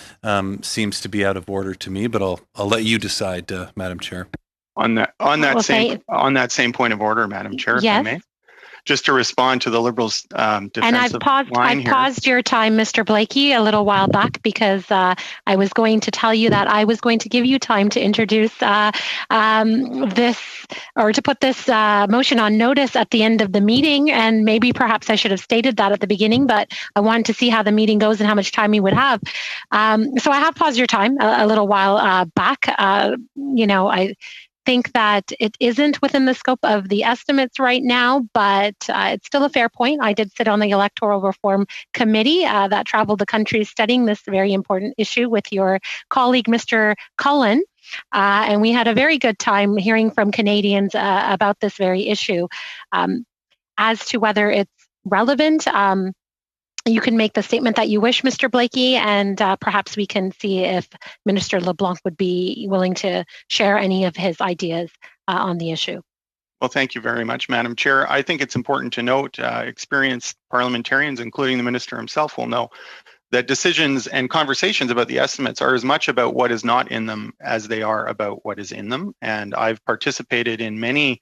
seems to be out of order to me. But I'll let you decide, Madam Chair. On that same point of order, Madam Chair, if I may, just to respond to the Liberals' defensive and I've paused your time, Mr. Blakey, a little while back because I was going to tell you that I was going to give you time to introduce this, or to put this motion on notice at the end of the meeting, and maybe perhaps I should have stated that at the beginning, but I wanted to see how the meeting goes and how much time you would have. So I have paused your time a little while back. I think that it isn't within the scope of the estimates right now, but it's still a fair point. I did sit on the Electoral Reform Committee that traveled the country studying this very important issue with your colleague, Mr. Cullen, and we had a very good time hearing from Canadians about this very issue. As to whether it's relevant, you can make the statement that you wish, Mr. Blakey, and perhaps we can see if Minister LeBlanc would be willing to share any of his ideas on the issue. Well, thank you very much, Madam Chair. I think it's important to note, experienced parliamentarians, including the Minister himself, will know that decisions and conversations about the estimates are as much about what is not in them as they are about what is in them. And I've participated in many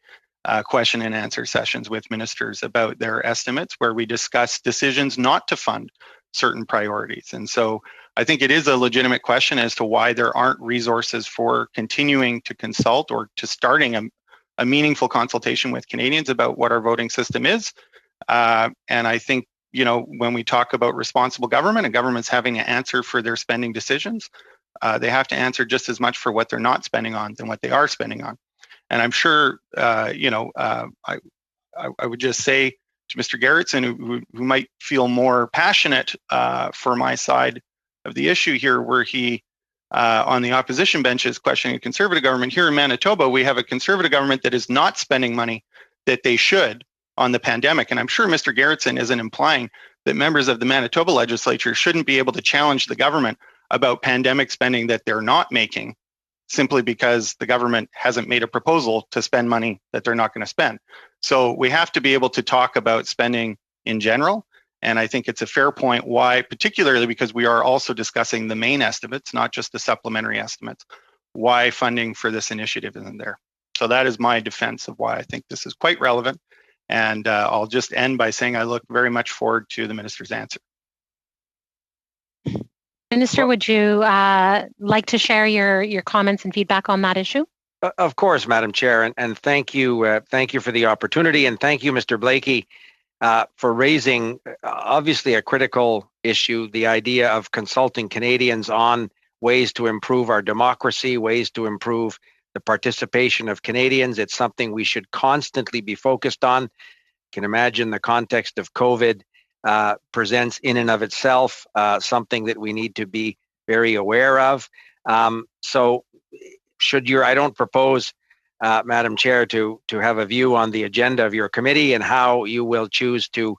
question and answer sessions with ministers about their estimates where we discuss decisions not to fund certain priorities. And so I think it is a legitimate question as to why there aren't resources for continuing to consult or to starting a meaningful consultation with Canadians about what our voting system is. And I think, when we talk about responsible government and governments having to answer for their spending decisions, they have to answer just as much for what they're not spending on than what they are spending on. And I'm sure, I would just say to Mr. Gerritsen, who might feel more passionate for my side of the issue here, where he, on the opposition bench, is questioning a Conservative government. Here in Manitoba, we have a Conservative government that is not spending money that they should on the pandemic. And I'm sure Mr. Gerritsen isn't implying that members of the Manitoba legislature shouldn't be able to challenge the government about pandemic spending that they're not making, simply because the government hasn't made a proposal to spend money that they're not going to spend. So we have to be able to talk about spending in general. And I think it's a fair point why, particularly because we are also discussing the main estimates, not just the supplementary estimates, why funding for this initiative isn't there. So that is my defense of why I think this is quite relevant. And I'll just end by saying I look very much forward to the minister's answer. Minister, would you like to share your comments and feedback on that issue? Of course, Madam Chair, and thank you for the opportunity, and thank you, Mr. Blakey, for raising obviously a critical issue, the idea of consulting Canadians on ways to improve our democracy, ways to improve the participation of Canadians. It's something we should constantly be focused on. You can imagine the context of COVID presents in and of itself something that we need to be very aware of. So I don't propose, Madam Chair, to have a view on the agenda of your committee and how you will choose to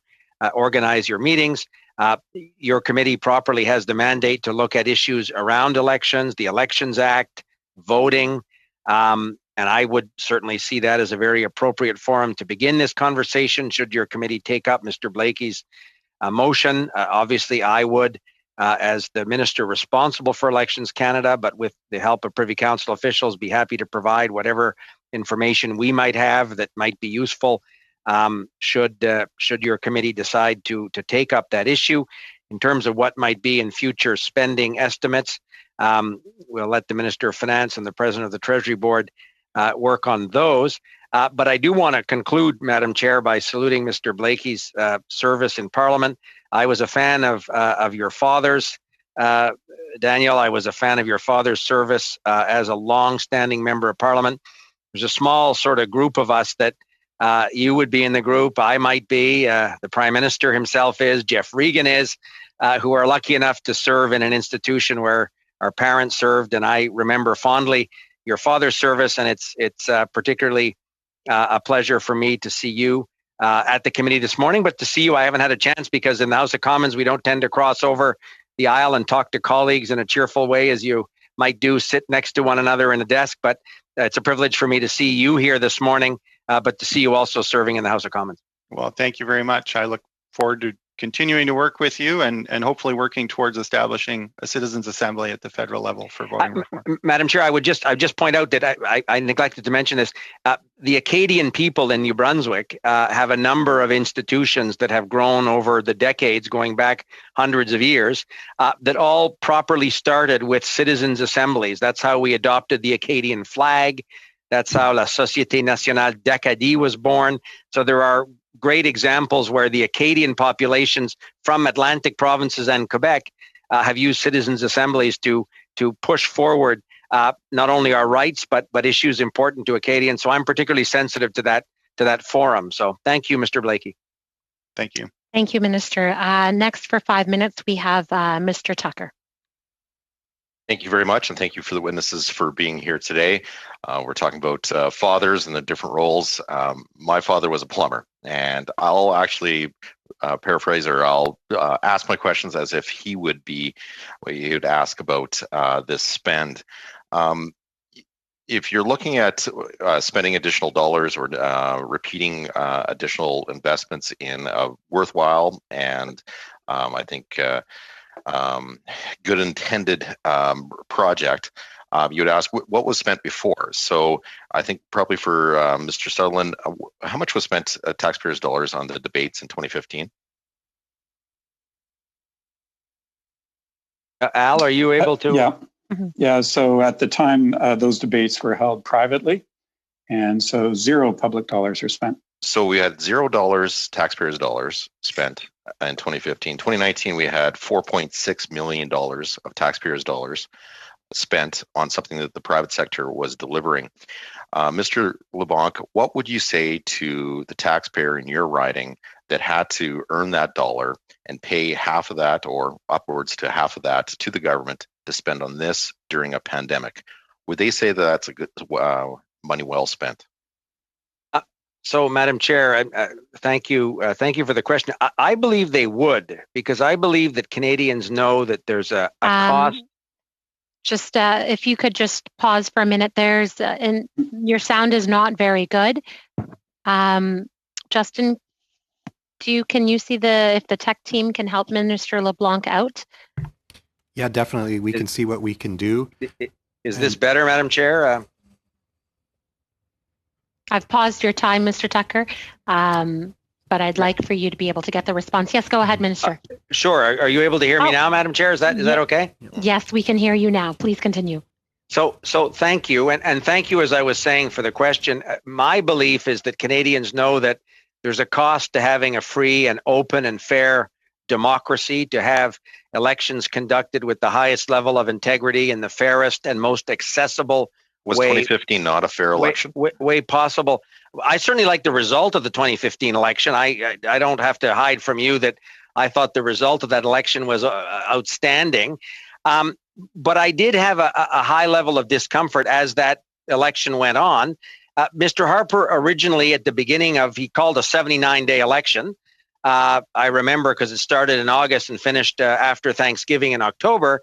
organize your meetings. Your committee properly has the mandate to look at issues around elections, the Elections Act, voting, and I would certainly see that as a very appropriate forum to begin this conversation should your committee take up Mr. Blakey's motion. Obviously, I would, as the minister responsible for Elections Canada, but with the help of Privy Council officials, be happy to provide whatever information we might have that might be useful should your committee decide to take up that issue. In terms of what might be in future spending estimates, we'll let the Minister of Finance and the President of the Treasury Board work on those. But I do want to conclude, Madam Chair, by saluting Mr. Blakey's service in Parliament. I was a fan of your father's, Daniel. I was a fan of your father's service as a long-standing member of Parliament. There's a small sort of group of us that you would be in the group, I might be, the Prime Minister himself is, Jeff Regan is, who are lucky enough to serve in an institution where our parents served. And I remember fondly your father's service, and it's particularly a pleasure for me to see you at the committee this morning. But to see you, I haven't had a chance because in the House of Commons, we don't tend to cross over the aisle and talk to colleagues in a cheerful way as you might do, sit next to one another in a desk. But it's a privilege for me to see you here this morning, but to see you also serving in the House of Commons. Well, thank you very much. I look forward to continuing to work with you and hopefully working towards establishing a citizens' assembly at the federal level for voting reform. Madam Chair, I would just point out that I neglected to mention this. The Acadian people in New Brunswick have a number of institutions that have grown over the decades, going back hundreds of years, that all properly started with citizens' assemblies. That's how we adopted the Acadian flag. That's how La Société Nationale d'Acadie was born. So there are great examples where the Acadian populations from Atlantic provinces and Quebec have used citizens' assemblies to push forward not only our rights but issues important to Acadians. So I'm particularly sensitive to that forum. So thank you, Mr. Blakey. Thank you. Thank you, Minister. Next, for 5 minutes, we have Mr. Tucker. Thank you very much, and thank you for the witnesses for being here today. We're talking about fathers and the different roles. My father was a plumber, and I'll actually paraphrase, or I'll ask my questions as if he would ask about this spend. If you're looking at spending additional dollars or repeating additional investments in a worthwhile and I think good intended project, you would ask what was spent before. So I think probably for Mr. Sutherland, how much was spent taxpayers' dollars on the debates in 2015? Al, are you able to? Yeah. Yeah. So at the time, those debates were held privately, and so zero public dollars are spent. So we had $0 taxpayers' dollars spent in 2015. 2019, we had $4.6 million of taxpayers' dollars spent on something that the private sector was delivering. Mr. LeBlanc, what would you say to the taxpayer in your riding that had to earn that dollar and pay half of that or upwards to half of that to the government to spend on this during a pandemic? Would they say that that's a good money well spent? So, Madam Chair, thank you for the question. I believe they would, because I believe that Canadians know that there's a cost. Just if you could just pause for a minute. And your sound is not very good. Justin, can you see if the tech team can help Minister LeBlanc out? Yeah, definitely. We can see what we can do. Is this better, Madam Chair? I've paused your time, Mr. Tucker, but I'd like for you to be able to get the response. Yes, go ahead, Minister. Sure. Are you able to hear me now, Madam Chair? Is that okay? Yes, we can hear you now. Please continue. So thank you. And thank you, as I was saying, for the question. My belief is that Canadians know that there's a cost to having a free and open and fair democracy, to have elections conducted with the highest level of integrity and the fairest and most accessible Was 2015 not a fair election? Way possible. I certainly like the result of the 2015 election. I don't have to hide from you that I thought the result of that election was outstanding. But I did have a high level of discomfort as that election went on. Mr. Harper originally at the beginning he called a 79-day election. I remember because it started in August and finished after Thanksgiving in October.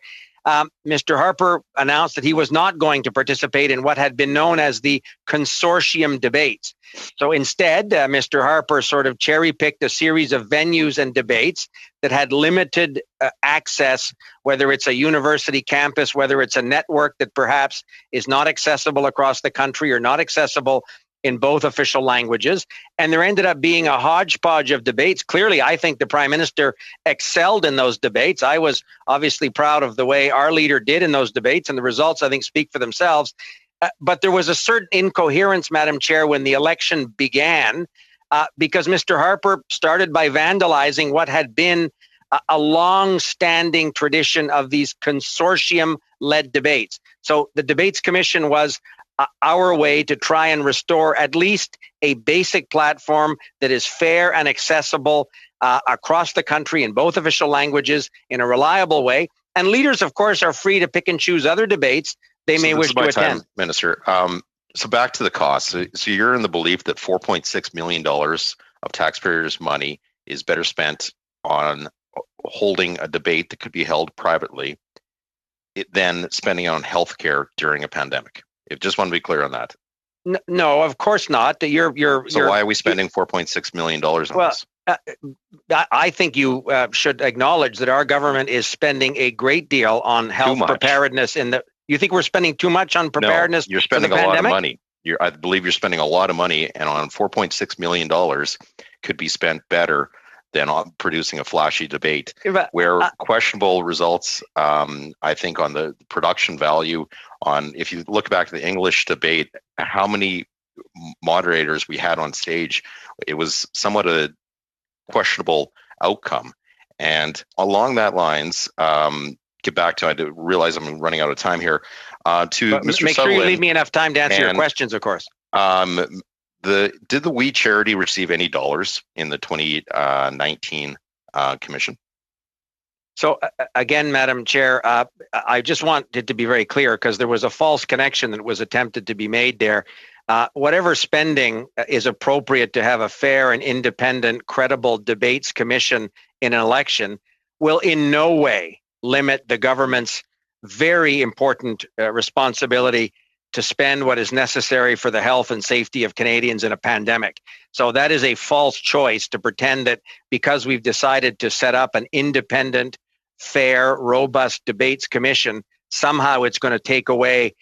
Mr. Harper announced that he was not going to participate in what had been known as the consortium debates. So instead, Mr. Harper sort of cherry-picked a series of venues and debates that had limited access, whether it's a university campus, whether it's a network that perhaps is not accessible across the country or not accessible in both official languages. And there ended up being a hodgepodge of debates. Clearly, I think the Prime Minister excelled in those debates. I was obviously proud of the way our leader did in those debates, and the results, I think, speak for themselves. But there was a certain incoherence, Madam Chair, when the election began, because Mr. Harper started by vandalizing what had been a long-standing tradition of these consortium-led debates. So the Debates Commission was our way to try and restore at least a basic platform that is fair and accessible across the country in both official languages in a reliable way. And leaders, of course, are free to pick and choose other debates they may wish to attend. Minister. So back to the cost. So you're in the belief that $4.6 million of taxpayers' money is better spent on holding a debate that could be held privately than spending on healthcare during a pandemic. I just want to be clear on that. No, of course not. So why are we spending $4.6 million on this? I think you should acknowledge that our government is spending a great deal on health preparedness. You think we're spending too much on preparedness? No, you're spending a lot of money. I believe you're spending a lot of money, and on $4.6 million could be spent better than on producing a flashy debate where questionable results, I think, on the production value. If you look back to the English debate, how many moderators we had on stage, it was somewhat a questionable outcome. And along that lines, get back to, I realize I'm running out of time here, to Mr. Make sure you leave me enough time to answer your questions, of course. Did the We Charity receive any dollars in the 2019 commission? So again, Madam Chair, I just wanted to be very clear because there was a false connection that was attempted to be made there. Whatever spending is appropriate to have a fair and independent, credible debates commission in an election will in no way limit the government's very important responsibility to spend what is necessary for the health and safety of Canadians in a pandemic. So that is a false choice to pretend that because we've decided to set up an independent, fair, robust debates commission, somehow it's going to take away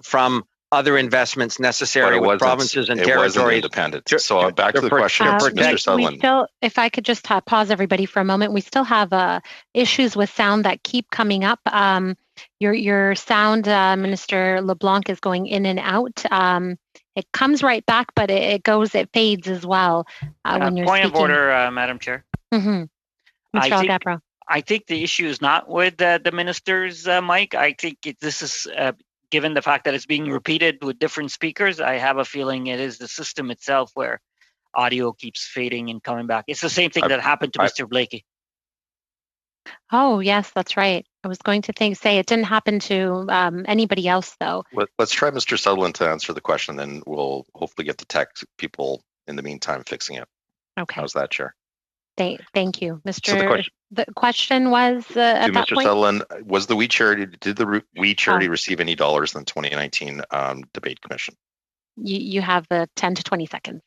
from other investments necessary with provinces and territories. It wasn't independent. So back to the question, Mr. Sutherland. If I could just pause everybody for a moment. We still have issues with sound that keep coming up. Your sound, Minister LeBlanc, is going in and out. It comes right back, but it fades as well when you're point speaking. Of order, Madam Chair. Mm-hmm. Mr. Algabro. I think the issue is not with the minister's mic. I think this is, given the fact that it's being repeated with different speakers, I have a feeling it is the system itself where audio keeps fading and coming back. It's the same thing that happened to Mr. Blakey. Oh, yes, that's right. I was going to say it didn't happen to anybody else, though. Let's try Mr. Sutherland to answer the question, then we'll hopefully get the tech people in the meantime fixing it. Okay. How's that, Chair? Thank you, Mr. So the question was to Mr. Sutherland, did the We Charity receive any dollars in the 2019 debate commission? You have 10 to 20 seconds.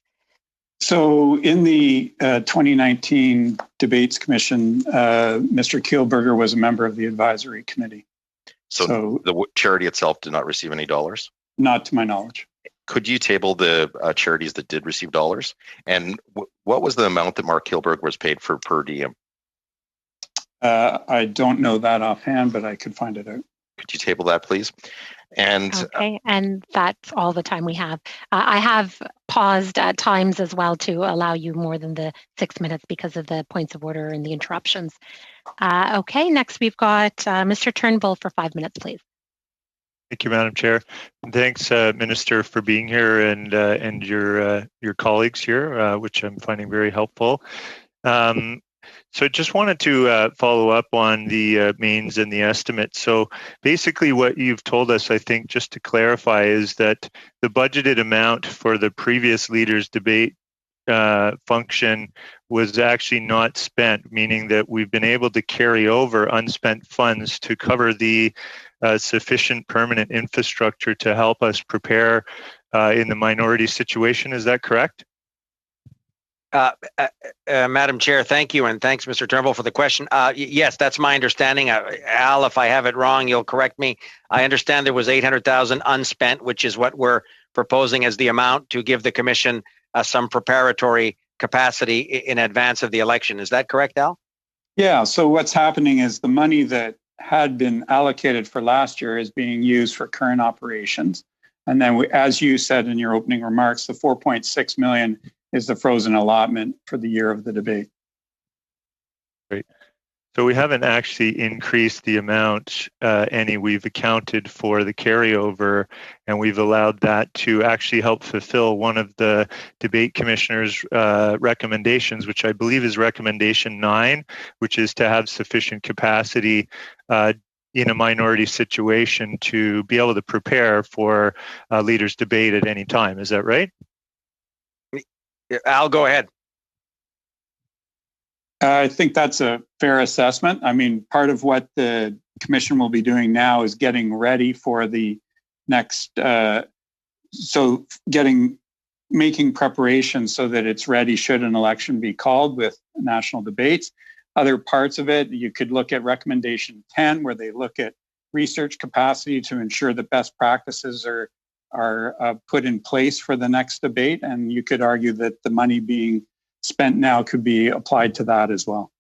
So in the 2019 debates commission, Mr. Kielburger was a member of the advisory committee. So the charity itself did not receive any dollars? Not to my knowledge. Could you table the charities that did receive dollars? And what was the amount that Mark Kielburger was paid for per diem? I don't know that offhand, but I could find it out. Could you table that, please? And okay, and that's all the time we have. I have paused at times as well to allow you more than the 6 minutes because of the points of order and the interruptions. Okay, next we've got Mr. Turnbull for 5 minutes, please. Thank you, Madam Chair. Thanks, Minister, for being here and your colleagues here, which I'm finding very helpful. So I just wanted to follow up on the mains and the estimates. So basically what you've told us, I think, just to clarify, is that the budgeted amount for the previous leaders' debate function was actually not spent, meaning that we've been able to carry over unspent funds to cover the sufficient permanent infrastructure to help us prepare in the minority situation. Is that correct? Madam Chair, thank you, and thanks, Mr. Turnbull, for the question. Yes, that's my understanding. Al, if I have it wrong, you'll correct me. I understand there was $800,000 unspent, which is what we're proposing as the amount to give the Commission some preparatory capacity in advance of the election. Is that correct, Al? Yeah, so what's happening is the money that had been allocated for last year is being used for current operations. And then, as you said in your opening remarks, the $4.6 million is the frozen allotment for the year of the debate. Great. So we haven't actually increased the amount any. We've accounted for the carryover, and we've allowed that to actually help fulfill one of the debate commissioner's recommendations, which I believe is recommendation 9, which is to have sufficient capacity in a minority situation to be able to prepare for leaders' debate at any time. Is that right? Al, go ahead. I think that's a fair assessment. I mean, part of what the Commission will be doing now is getting ready for the next, so getting making preparations so that it's ready should an election be called with national debates. Other parts of it, you could look at recommendation 10, where they look at research capacity to ensure that best practices are put in place for the next debate. And you could argue that the money being spent now could be applied to that as well.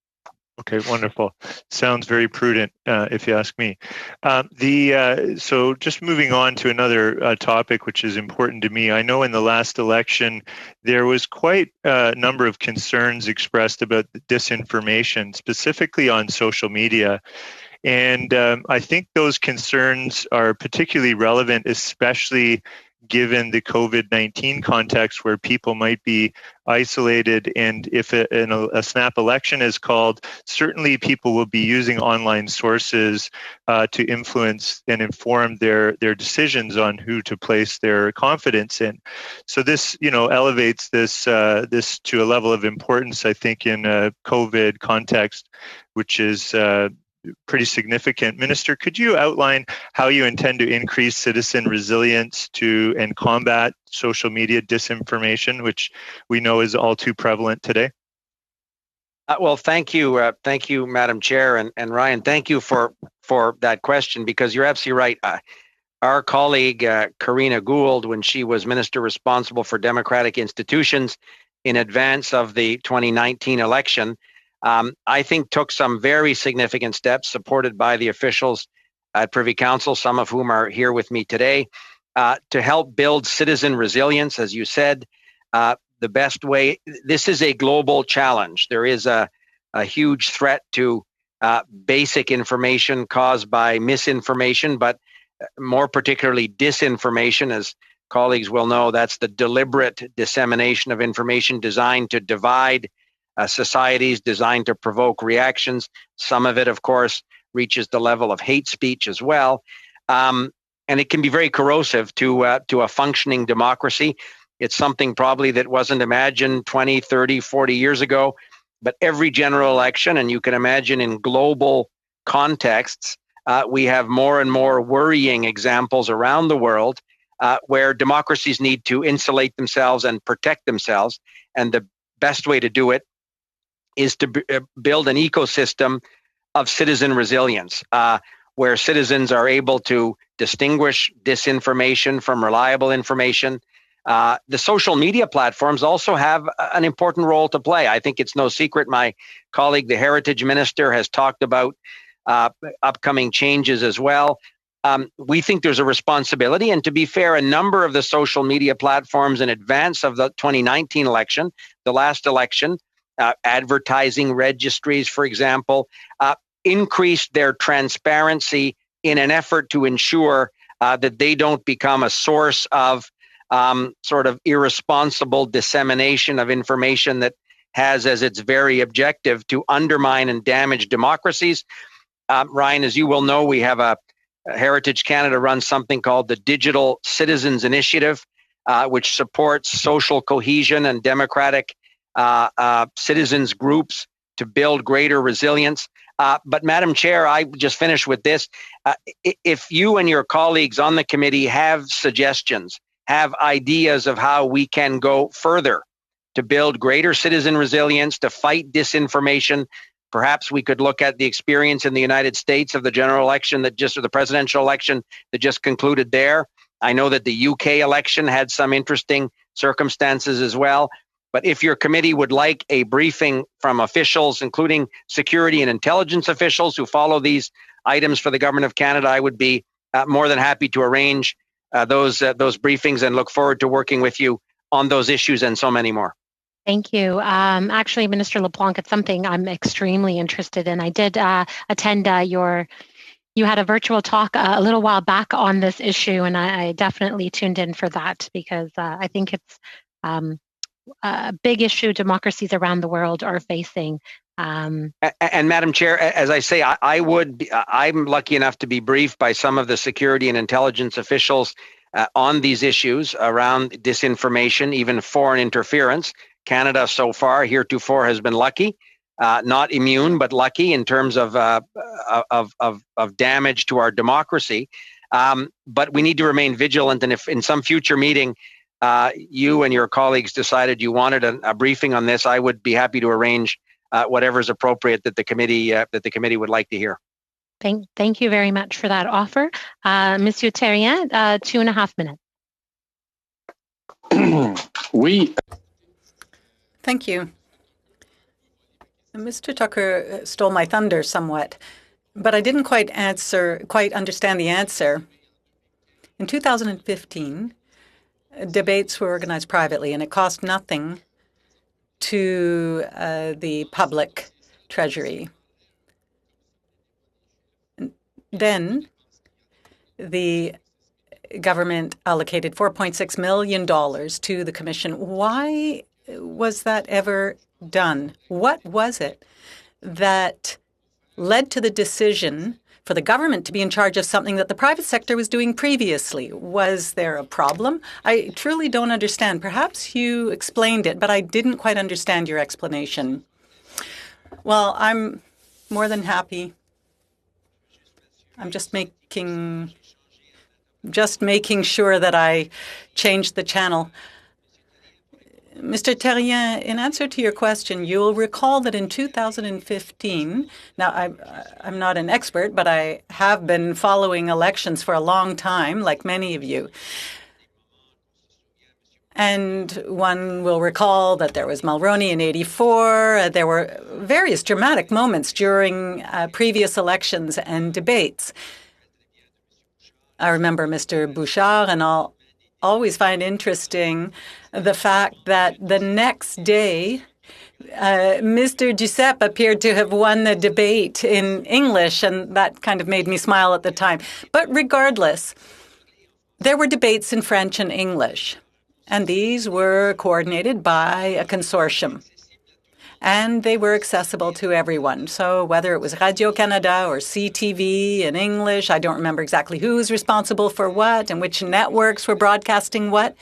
Okay, wonderful. Sounds very prudent, if you ask me. So just moving on to another topic, which is important to me. I know in the last election, there was quite a number of concerns expressed about disinformation, specifically on social media. And I think those concerns are particularly relevant, especially given the COVID-19 context where people might be isolated. And if a snap election is called, certainly people will be using online sources to influence and inform their decisions on who to place their confidence in. So this, elevates this to a level of importance, I think, in a COVID context, which is pretty significant. Minister, could you outline how you intend to increase citizen resilience to and combat social media disinformation, which we know is all too prevalent today? Well, thank you, Madam Chair, and Ryan, thank you for that question, because you're absolutely right. Our colleague Karina Gould, when she was minister responsible for democratic institutions in advance of the 2019 election, I think took some very significant steps supported by the officials at Privy Council, some of whom are here with me today, to help build citizen resilience. As you said, the best way, this is a global challenge. There is a huge threat to basic information caused by misinformation, but more particularly disinformation. As colleagues will know, that's the deliberate dissemination of information designed to divide societies, designed to provoke reactions. Some of it, of course, reaches the level of hate speech as well. And it can be very corrosive to a functioning democracy. It's something probably that wasn't imagined 20, 30, 40 years ago, but every general election, and you can imagine in global contexts, we have more and more worrying examples around the world where democracies need to insulate themselves and protect themselves. And the best way to do it is to build an ecosystem of citizen resilience, where citizens are able to distinguish disinformation from reliable information. The social media platforms also have an important role to play. I think it's no secret. My colleague, the Heritage Minister, has talked about upcoming changes as well. We think there's a responsibility, and to be fair, a number of the social media platforms in advance of the 2019 election, the last election, advertising registries, for example, increased their transparency in an effort to ensure that they don't become a source of sort of irresponsible dissemination of information that has as its very objective to undermine and damage democracies. Ryan, as you will know, we have a Heritage Canada runs something called the Digital Citizens Initiative, which supports social cohesion and democratic citizens groups to build greater resilience. But Madam Chair, I just finished with this. If you and your colleagues on the committee have suggestions, have ideas of how we can go further to build greater citizen resilience, to fight disinformation, perhaps we could look at the experience in the United States of the general election or the presidential election that just concluded there. I know that the UK election had some interesting circumstances as well. But if your committee would like a briefing from officials, including security and intelligence officials who follow these items for the Government of Canada, I would be more than happy to arrange those briefings and look forward to working with you on those issues and so many more. Thank you. Actually, Minister LeBlanc, it's something I'm extremely interested in. I did attend you had a virtual talk a little while back on this issue, and I definitely tuned in for that because I think it's a big issue democracies around the world are facing. And Madam Chair, as I say, I'm lucky enough to be briefed by some of the security and intelligence officials on these issues around disinformation, even foreign interference. Canada so far, heretofore, has been lucky, not immune, but lucky in terms of damage to our democracy. But we need to remain vigilant, and if in some future meeting you and your colleagues decided you wanted a briefing on this, I would be happy to arrange whatever is appropriate that the committee would like to hear. Thank you very much for that offer. Monsieur Terrien, 2.5 minutes. Thank you. Mr. Tucker stole my thunder somewhat, but I didn't quite understand the answer. In 2015, debates were organized privately, and it cost nothing to the public treasury. Then the government allocated $4.6 million to the commission. Why was that ever done? What was it that led to the decision for the government to be in charge of something that the private sector was doing previously? Was there a problem? I truly don't understand. Perhaps you explained it, but I didn't quite understand your explanation. Well, I'm more than happy. I'm just making sure that I changed the channel. Mr. Terrien, in answer to your question, you'll recall that in 2015, now I'm not an expert, but I have been following elections for a long time, like many of you. And one will recall that there was Mulroney in '84. There were various dramatic moments during previous elections and debates. I remember Mr. Bouchard, and I'll always find interesting the fact that the next day, Mr. Duceppe appeared to have won the debate in English, and that kind of made me smile at the time. But regardless, there were debates in French and English, and these were coordinated by a consortium. And they were accessible to everyone. So whether it was Radio-Canada or CTV in English, I don't remember exactly who was responsible for what and which networks were broadcasting what.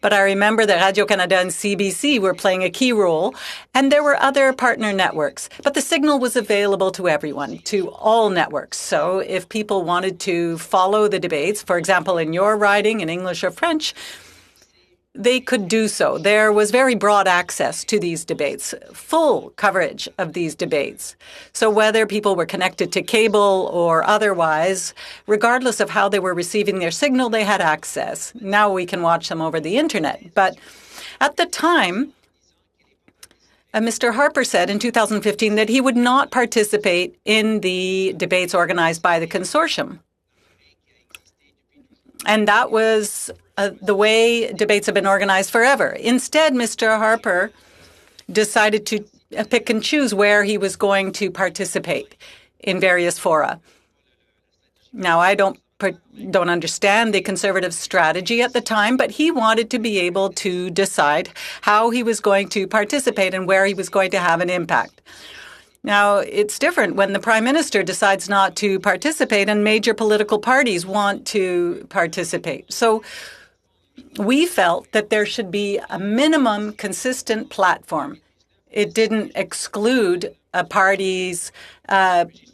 But I remember that Radio-Canada and CBC were playing a key role, and there were other partner networks. But the signal was available to everyone, to all networks. So if people wanted to follow the debates, for example, in your riding in English or French, they could do so. There was very broad access to these debates, full coverage of these debates. So whether people were connected to cable or otherwise, regardless of how they were receiving their signal, they had access. Now we can watch them over the internet. But at the time, Mr. Harper said in 2015 that he would not participate in the debates organized by the consortium. And that was the way debates have been organized forever. Instead, Mr. Harper decided to pick and choose where he was going to participate in various fora. Now, I don't understand the Conservative strategy at the time, but he wanted to be able to decide how he was going to participate and where he was going to have an impact. Now, it's different when the Prime Minister decides not to participate and major political parties want to participate. So we felt that there should be a minimum consistent platform. It didn't exclude parties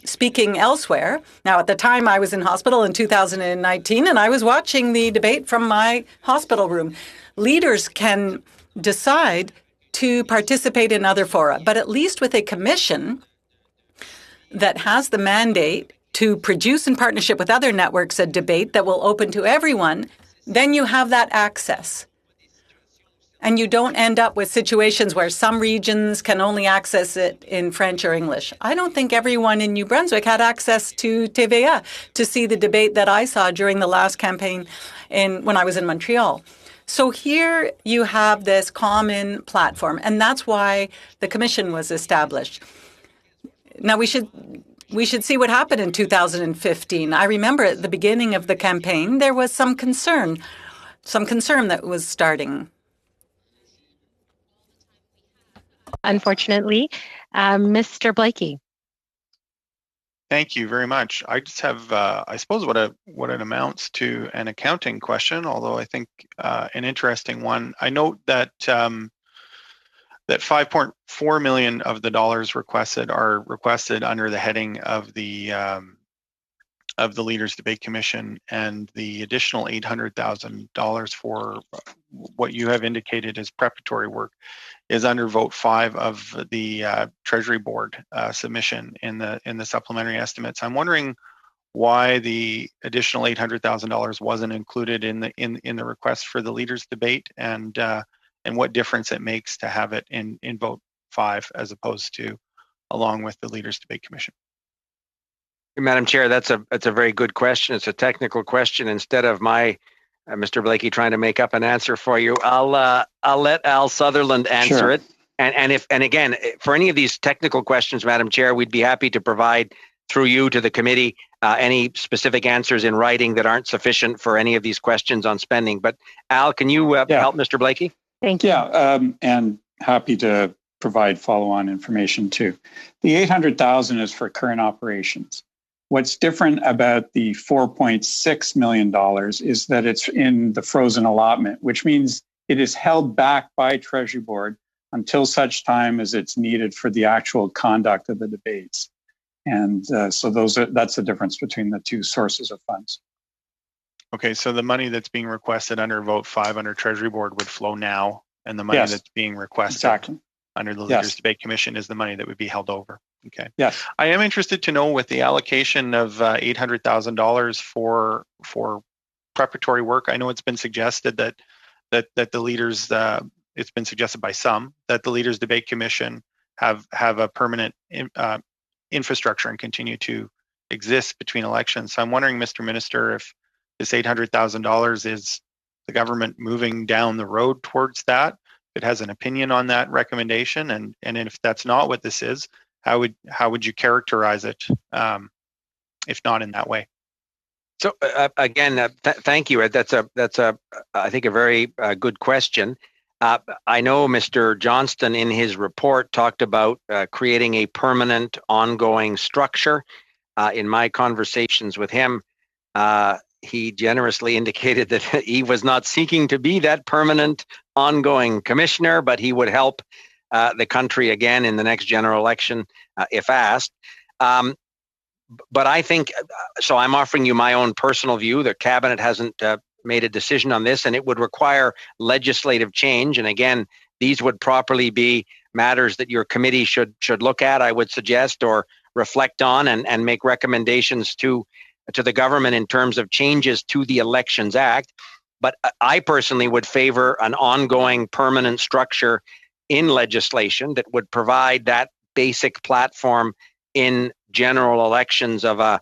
speaking elsewhere. Now, at the time, I was in hospital in 2019, and I was watching the debate from my hospital room. Leaders can decide to participate in other fora, but at least with a commission that has the mandate to produce in partnership with other networks a debate that will open to everyone, then you have that access. And you don't end up with situations where some regions can only access it in French or English. I don't think everyone in New Brunswick had access to TVA to see the debate that I saw during the last campaign when I was in Montreal. So here you have this common platform, and that's why the commission was established. Now, we should see what happened in 2015. I remember at the beginning of the campaign, there was some concern that was starting. Unfortunately, Mr. Blakey. Thank you very much. I just have, I suppose, what it amounts to an accounting question, although I think an interesting one. I note that that 5.4 million of the dollars requested are requested under the heading of the of the Leaders Debate Commission, and the additional $800,000 for what you have indicated as preparatory work is under vote 5 of the Treasury Board submission in the supplementary estimates. I'm wondering why the additional $800,000 wasn't included in the request for the Leaders Debate, and what difference it makes to have it in vote 5 as opposed to along with the Leaders Debate Commission. Madam Chair, that's a very good question. It's a technical question. Instead of Mr. Blakey trying to make up an answer for you, I'll let Al Sutherland answer it. And again, for any of these technical questions, Madam Chair, we'd be happy to provide through you to the committee any specific answers in writing that aren't sufficient for any of these questions on spending. But Al, can you help Mr. Blakey? Thank you. Yeah, and happy to provide follow-on information too. The $800,000 is for current operations. What's different about the $4.6 million is that it's in the frozen allotment, which means it is held back by Treasury Board until such time as it's needed for the actual conduct of the debates. And so that's the difference between the two sources of funds. Okay, so the money that's being requested under vote 5 under Treasury Board would flow now, and the money that's being requested under the Leaders Debate Commission is the money that would be held over. Okay. Yes. I am interested to know with the allocation of $800,000 for preparatory work. I know it's been suggested that the leaders, it's been suggested by some that the Leaders Debate Commission have a permanent infrastructure and continue to exist between elections. So I'm wondering, Mr. Minister, if this $800,000 is the government moving down the road towards that, if it has an opinion on that recommendation, and if that's not what this is, how would you characterize it, if not in that way? So again, thank you. That's I think a very good question. I know Mr. Johnston in his report talked about creating a permanent ongoing structure. In my conversations with him, he generously indicated that he was not seeking to be that permanent ongoing commissioner, but he would help the country again in the next general election if asked. But I think, so I'm offering you my own personal view. The cabinet hasn't made a decision on this, and it would require legislative change. And again, these would properly be matters that your committee should look at, I would suggest, or reflect on and make recommendations to the government in terms of changes to the Elections Act. But I personally would favor an ongoing permanent structure in legislation that would provide that basic platform in general elections of an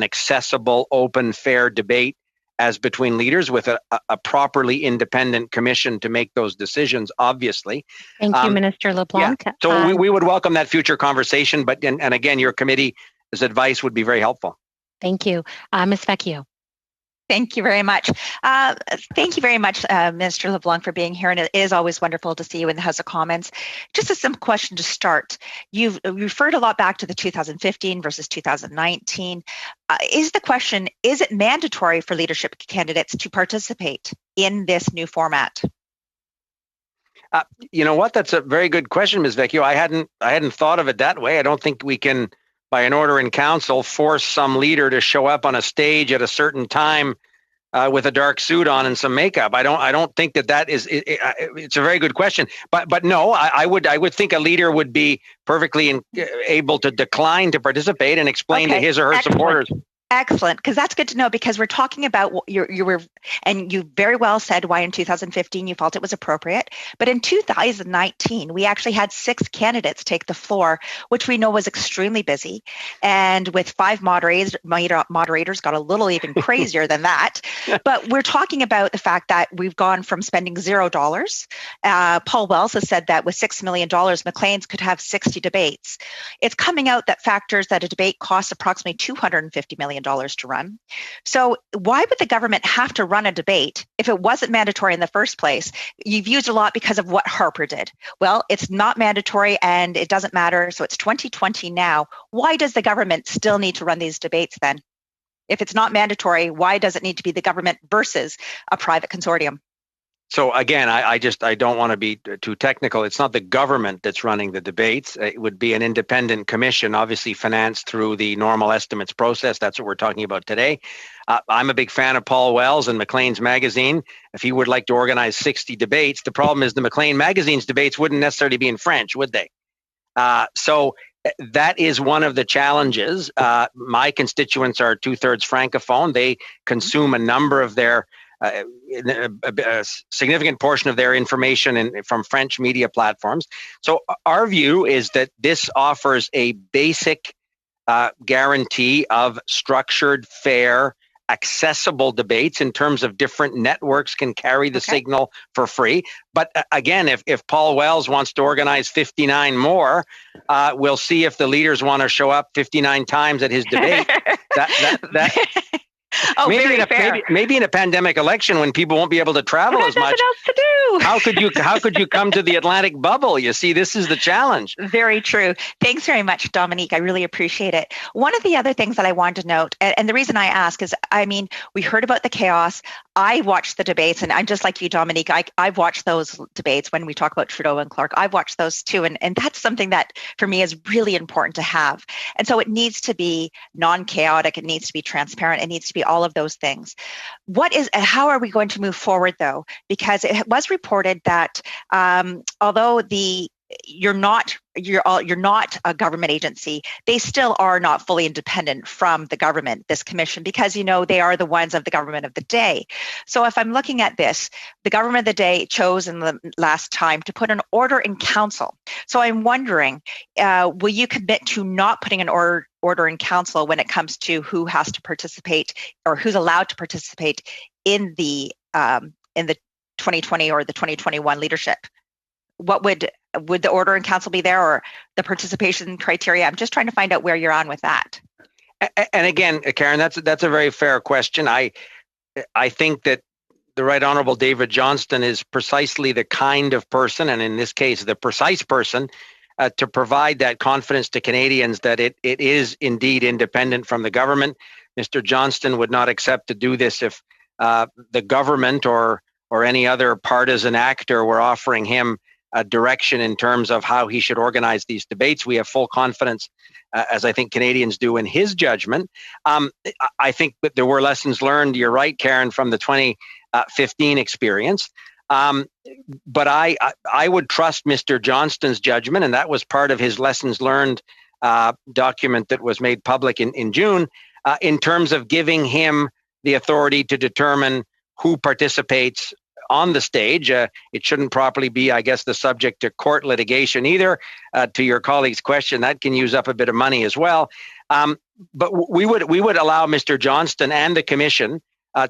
accessible, open, fair debate as between leaders with a properly independent commission to make those decisions, obviously. Thank you, Minister LeBlanc. Yeah. So we would welcome that future conversation, but and again, your committee's advice would be very helpful. Thank you. Ms. Vecchio. Thank you very much. Thank you very much, Minister LeBlanc, for being here. And it is always wonderful to see you in the House of Commons. Just a simple question to start. You've referred a lot back to the 2015 versus 2019. Is the question, is it mandatory for leadership candidates to participate in this new format? You know what? That's a very good question, Ms. Vecchio. I hadn't thought of it that way. I don't think we can, by an order in council, force some leader to show up on a stage at a certain time with a dark suit on and some makeup. I don't think that is. It's a very good question, but no, I would think a leader would be perfectly able to decline to participate and explain to his or her supporters. Excellent, because that's good to know, because we're talking about what you were, and you very well said why in 2015 you felt it was appropriate. But in 2019, we actually had 6 candidates take the floor, which we know was extremely busy. And with 5 moderators got a little even crazier than that. But we're talking about the fact that we've gone from spending $0. Paul Wells has said that with $6 million, Maclean's could have 60 debates. It's coming out that factors that a debate costs approximately $250 million to run. So why would the government have to run a debate if it wasn't mandatory in the first place? You've used a lot because of what Harper did. Well, it's not mandatory and it doesn't matter. So it's 2020 now. Why does the government still need to run these debates then? If it's not mandatory, why does it need to be the government versus a private consortium? So again, I don't want to be too technical. It's not the government that's running the debates. It would be an independent commission, obviously financed through the normal estimates process. That's what we're talking about today. I'm a big fan of Paul Wells and Maclean's magazine. If he would like to organize 60 debates, the problem is the Maclean magazine's debates wouldn't necessarily be in French, would they? So that is one of the challenges. My constituents are 2/3 Francophone. They consume a number of their a significant portion of their information from French media platforms. So our view is that this offers a basic guarantee of structured, fair, accessible debates in terms of different networks can carry the signal for free. But again, if Paul Wells wants to organize 59 more, we'll see if the leaders want to show up 59 times at his debate. Oh, maybe in a pandemic election when people won't be able to travel as much. Nothing else to do. How could you come to the Atlantic bubble? You see, this is the challenge. Very true. Thanks very much, Dominique. I really appreciate it. One of the other things that I wanted to note, and the reason I ask is, I mean, we heard about the chaos. I watched the debates, and I'm just like you, Dominique. I've watched those debates when we talk about Trudeau and Clark. I've watched those too, and that's something that for me is really important to have. And so it needs to be non-chaotic. It needs to be transparent. It needs to be all of those things. How are we going to move forward, though? Because it was reported that although you're not a government agency, they still are not fully independent from the government, this commission, because, they are the ones of the government of the day. So if I'm looking at this, the government of the day chose in the last time to put an order in council. So I'm wondering, will you commit to not putting an order in council when it comes to who has to participate or who's allowed to participate in the 2020 or the 2021 leadership? What would the order in council be there, or the participation criteria? I'm just trying to find out where you're on with that. And again, Karen, that's a very fair question. I think that the Right Honourable David Johnston is precisely the kind of person, and in this case, the precise person, to provide that confidence to Canadians that it is indeed independent from the government. Mr. Johnston would not accept to do this if the government or any other partisan actor were offering him a direction in terms of how he should organize these debates. We have full confidence, as I think Canadians do, in his judgment. I think that there were lessons learned, you're right, Karen, from the 2015 experience. But I would trust Mr. Johnston's judgment, and that was part of his lessons learned document that was made public in June, in terms of giving him the authority to determine who participates on the stage. It shouldn't properly be, I guess, the subject to court litigation either. To your colleague's question, that can use up a bit of money as well. But we would allow Mr. Johnston and the Commission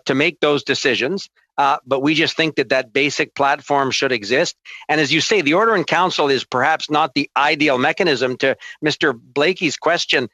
to make those decisions. But we just think that basic platform should exist. And as you say, the order in council is perhaps not the ideal mechanism. To Mr. Blakey's question,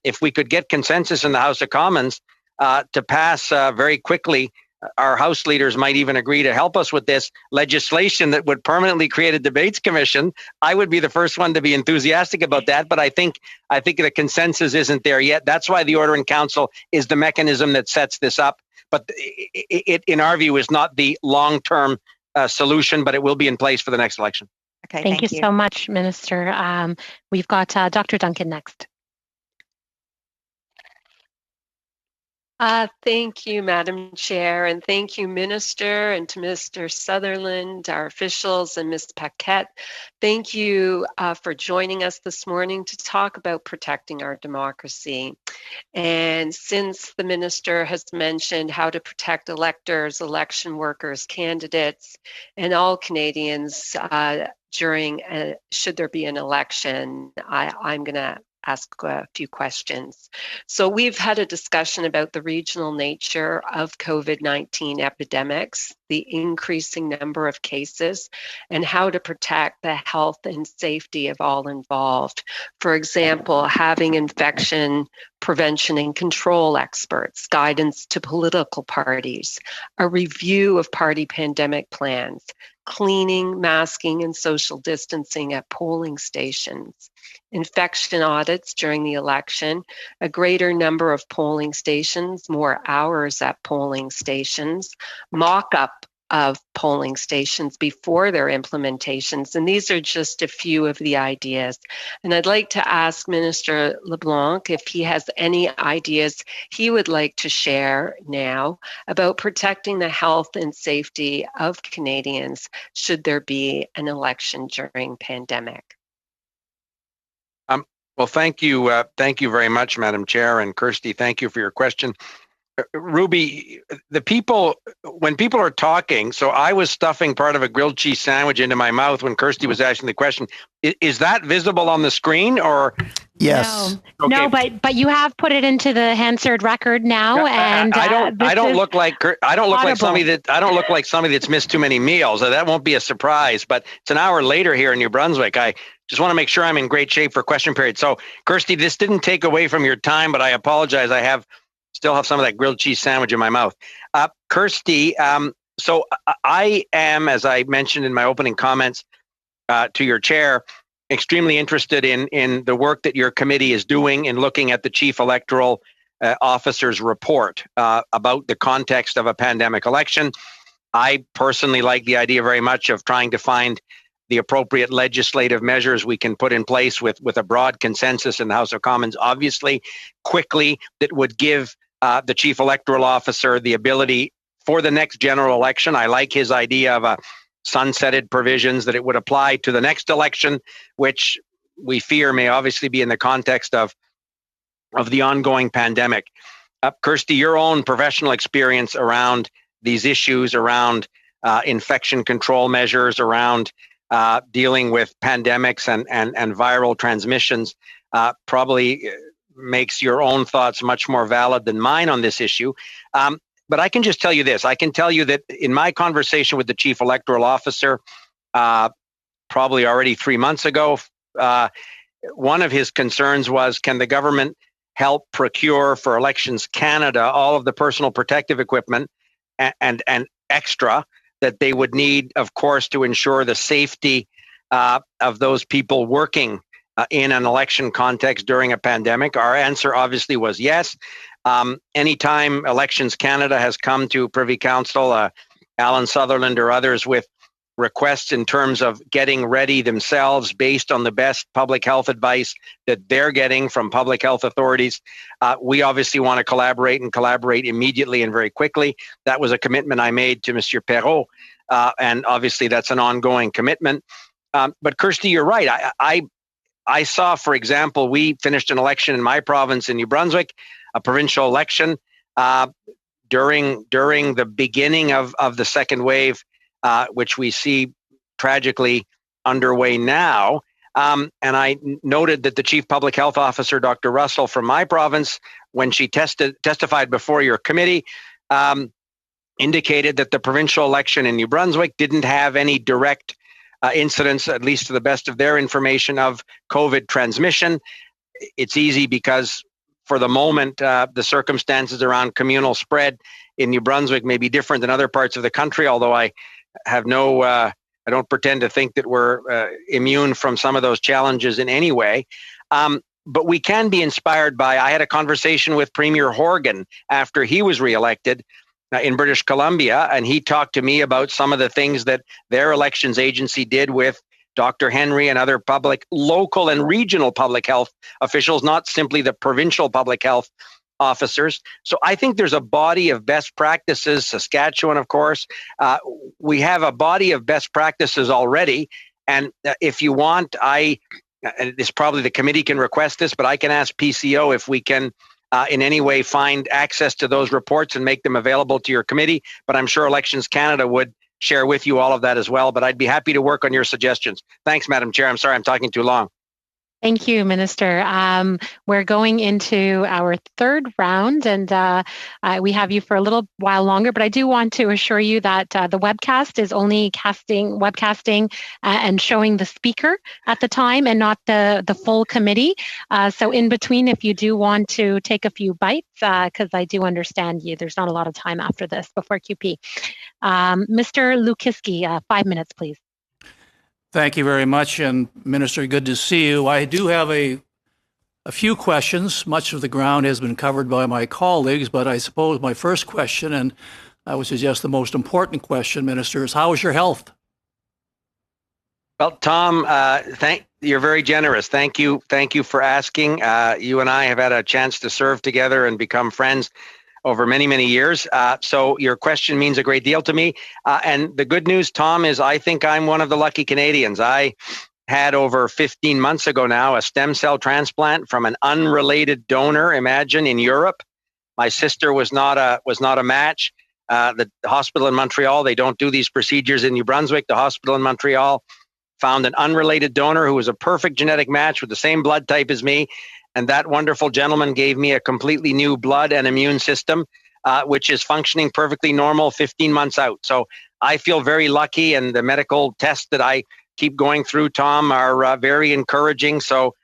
if we could get consensus in the House of Commons to pass very quickly, our House leaders might even agree to help us with this legislation that would permanently create a debates commission. I would be the first one to be enthusiastic about that, but I think the consensus isn't there yet. That's why the order in council is the mechanism that sets this up. But it in our view, is not the long-term solution, but it will be in place for the next election. Okay, thank you so much, Minister. We've got Dr. Duncan next. Thank you, Madam Chair, and thank you, Minister, and to Mr. Sutherland, our officials, and Ms. Paquette. Thank you for joining us this morning to talk about protecting our democracy. And since the Minister has mentioned how to protect electors, election workers, candidates, and all Canadians during, should there be an election, I'm going to ask a few questions. So we've had a discussion about the regional nature of COVID-19 epidemics, the increasing number of cases, and how to protect the health and safety of all involved. For example, having infection prevention and control experts, guidance to political parties, a review of party pandemic plans, cleaning, masking, and social distancing at polling stations, infection audits during the election, a greater number of polling stations, more hours at polling stations, mock-up of polling stations before their implementations. And these are just a few of the ideas. And I'd like to ask Minister LeBlanc if he has any ideas he would like to share now about protecting the health and safety of Canadians should there be an election during pandemic. Well, thank you. Thank you very much, Madam Chair, and Kirsty, thank you for your question. Ruby, when people are talking, so I was stuffing part of a grilled cheese sandwich into my mouth when Kirsty was asking the question. Is that visible on the screen, or? Yes. No, Okay. no, but you have put it into the Hansard record now, and I don't look like somebody that's missed too many meals. That won't be a surprise. But it's an hour later here in New Brunswick. I just want to make sure I'm in great shape for question period. So, Kirsty, this didn't take away from your time, but I apologize. I still have some of that grilled cheese sandwich in my mouth. Kirsty, so I am, as I mentioned in my opening comments to your chair, extremely interested in the work that your committee is doing in looking at the Chief Electoral Officer's report about the context of a pandemic election. I personally like the idea very much of trying to find the appropriate legislative measures we can put in place with a broad consensus in the House of Commons, obviously, quickly, that would give the Chief Electoral Officer the ability for the next general election. I like his idea of a sunsetted provisions that it would apply to the next election, which we fear may obviously be in the context of the ongoing pandemic. Kirsty, your own professional experience around these issues, around infection control measures, around dealing with pandemics and viral transmissions probably makes your own thoughts much more valid than mine on this issue. But I can just tell you this. I can tell you that in my conversation with the Chief Electoral Officer, probably already 3 months ago, one of his concerns was, can the government help procure for Elections Canada all of the personal protective equipment and extra that they would need, of course, to ensure the safety of those people working in an election context during a pandemic? Our answer obviously was yes. Anytime Elections Canada has come to Privy Council, Alan Sutherland or others with requests in terms of getting ready themselves based on the best public health advice that they're getting from public health authorities, we obviously want to collaborate immediately and very quickly. That was a commitment I made to Monsieur Perrault, and obviously that's an ongoing commitment. But Kirsty, you're right. I saw, for example, we finished an election in my province in New Brunswick, a provincial election during the beginning of the second wave, which we see tragically underway now. And I noted that the Chief Public Health Officer, Dr. Russell, from my province, when she testified before your committee, indicated that the provincial election in New Brunswick didn't have any direct incidents, at least to the best of their information, of COVID transmission. It's easy because for the moment, the circumstances around communal spread in New Brunswick may be different than other parts of the country, although I have I don't pretend to think that we're immune from some of those challenges in any way. But we can be inspired by, I had a conversation with Premier Horgan after he was reelected in British Columbia, and he talked to me about some of the things that their elections agency did with Dr. Henry and other local and regional public health officials, not simply the provincial public health officers. So I think there's a body of best practices. Saskatchewan, of course, we have a body of best practices already. And if you want, and this probably the committee can request this, but I can ask PCO if we can in any way find access to those reports and make them available to your committee. But I'm sure Elections Canada would share with you all of that as well. But I'd be happy to work on your suggestions. Thanks, Madam Chair. I'm sorry I'm talking too long. Thank you, Minister. We're going into our third round, and we have you for a little while longer, but I do want to assure you that the webcast is only webcasting and showing the speaker at the time and not the full committee. So in between, if you do want to take a few bites, because I do understand you, there's not a lot of time after this before QP. Mr. Lukiski, 5 minutes, please. Thank you very much, and Minister, good to see you. I do have a few questions. Much of the ground has been covered by my colleagues, but I suppose my first question, and I would suggest the most important question, Minister, is how is your health? Well, Tom, you're very generous. Thank you for asking. You and I have had a chance to serve together and become friends over many, many years. So your question means a great deal to me. And the good news, Tom, is I think I'm one of the lucky Canadians. I had over 15 months ago now a stem cell transplant from an unrelated donor, imagine, in Europe. My sister was not a match. The hospital in Montreal, they don't do these procedures in New Brunswick. The hospital in Montreal found an unrelated donor who was a perfect genetic match with the same blood type as me. And that wonderful gentleman gave me a completely new blood and immune system, which is functioning perfectly normal 15 months out. So I feel very lucky, and the medical tests that I keep going through, Tom, are very encouraging. So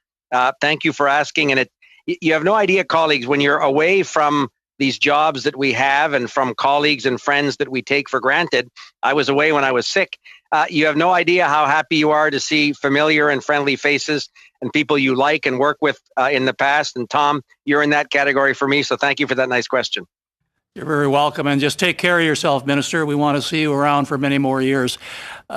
thank you for asking. And you have no idea, colleagues, when you're away from these jobs that we have and from colleagues and friends that we take for granted. I was away when I was sick. You have no idea how happy you are to see familiar and friendly faces and people you like and work with in the past. And Tom, you're in that category for me. So thank you for that nice question. You're very welcome. And just take care of yourself, Minister. We want to see you around for many more years.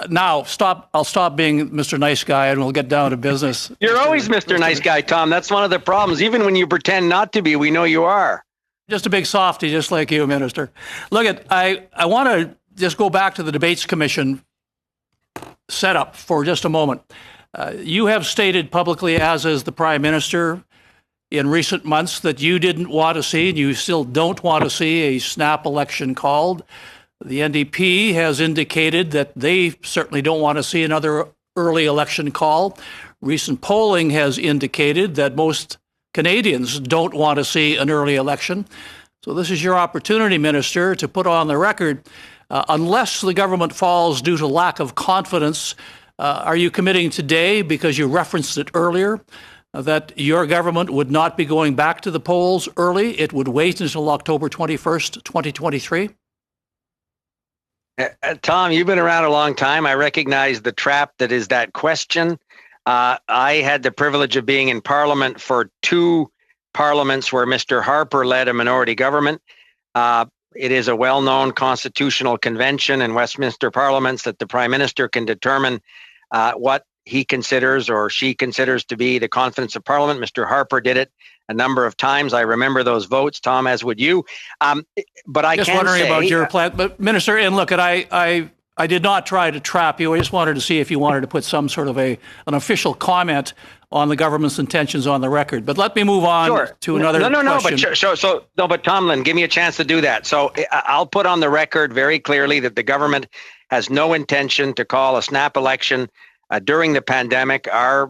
Now, I'll stop being Mr. Nice Guy and we'll get down to business. You're always Mr. Nice Guy, Tom. That's one of the problems. Even when you pretend not to be, we know you are. Just a big softy, just like you, Minister. Look, I want to just go back to the Debates Commission setup for just a moment. You have stated publicly, as is the Prime Minister, in recent months that you didn't want to see, and you still don't want to see, a snap election called. The NDP has indicated that they certainly don't want to see another early election call. Recent polling has indicated that most Canadians don't want to see an early election. So this is your opportunity, Minister, to put on the record, unless the government falls due to lack of confidence, are you committing today, because you referenced it earlier, that your government would not be going back to the polls early? It would wait until October 21st, 2023? Tom, you've been around a long time. I recognize the trap that is that question. I had the privilege of being in Parliament for 2 parliaments where Mr. Harper led a minority government. It is a well-known constitutional convention in Westminster parliaments that the Prime Minister can determine what he considers or she considers to be the confidence of Parliament. Mr. Harper did it a number of times. I remember those votes, Tom, as would you. But I just can wondering say, about your plan. But Minister, and look, I did not try to trap you. I just wanted to see if you wanted to put some sort of an official comment on the government's intentions on the record. But let me move on to another question. But Tomlin, give me a chance to do that. So I'll put on the record very clearly that the government has no intention to call a snap election during the pandemic. Our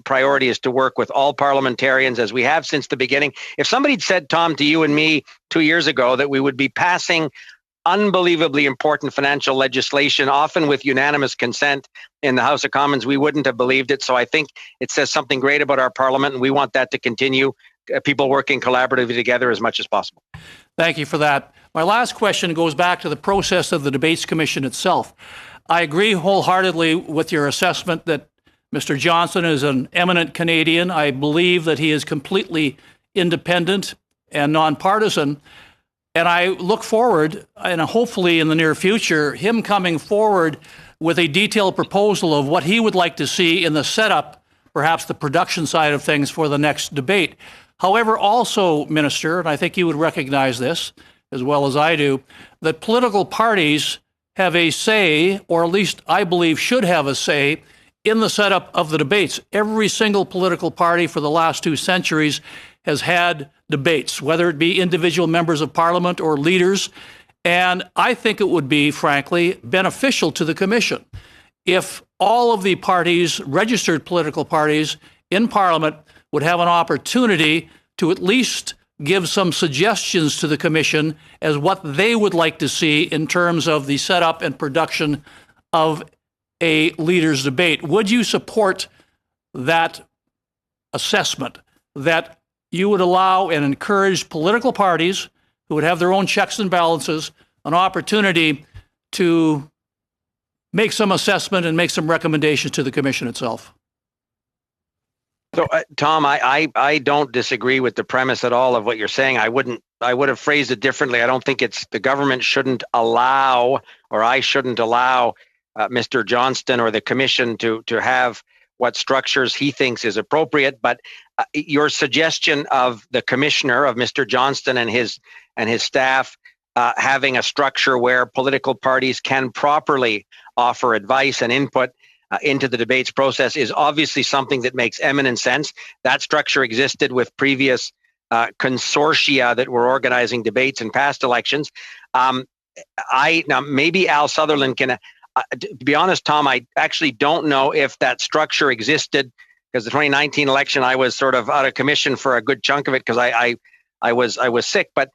priority is to work with all parliamentarians, as we have since the beginning. If somebody had said, Tom, to you and me 2 years ago that we would be passing unbelievably important financial legislation, often with unanimous consent in the House of Commons, we wouldn't have believed it. So I think it says something great about our Parliament, and we want that to continue, people working collaboratively together as much as possible. Thank you for that. My last question goes back to the process of the Debates Commission itself. I agree wholeheartedly with your assessment that Mr. Johnson is an eminent Canadian. I believe that he is completely independent and nonpartisan. And I look forward, and hopefully in the near future, him coming forward with a detailed proposal of what he would like to see in the setup, perhaps the production side of things for the next debate. However, also, Minister, and I think you would recognize this as well as I do, that political parties have a say, or at least I believe should have a say, in the setup of the debates. Every single political party for the last 2 centuries has had debates, whether it be individual members of Parliament or leaders. And I think it would be, frankly, beneficial to the Commission if all of the parties, registered political parties in Parliament, would have an opportunity to at least give some suggestions to the Commission as what they would like to see in terms of the setup and production of a leaders' debate. Would you support that assessment, that you would allow and encourage political parties who would have their own checks and balances an opportunity to make some assessment and make some recommendations to the Commission itself? So, Tom, I don't disagree with the premise at all of what you're saying. I would have phrased it differently. I don't think it's the government shouldn't allow, or I shouldn't allow Mr. Johnston or the commission to have what structures he thinks is appropriate. But your suggestion of the commissioner, of Mr. Johnston and his staff, having a structure where political parties can properly offer advice and input into the debates process is obviously something that makes eminent sense. That structure existed with previous consortia that were organizing debates in past elections. Now maybe Al Sutherland can, to be honest, Tom, I actually don't know if that structure existed, because the 2019 election, I was sort of out of commission for a good chunk of it because I was sick. But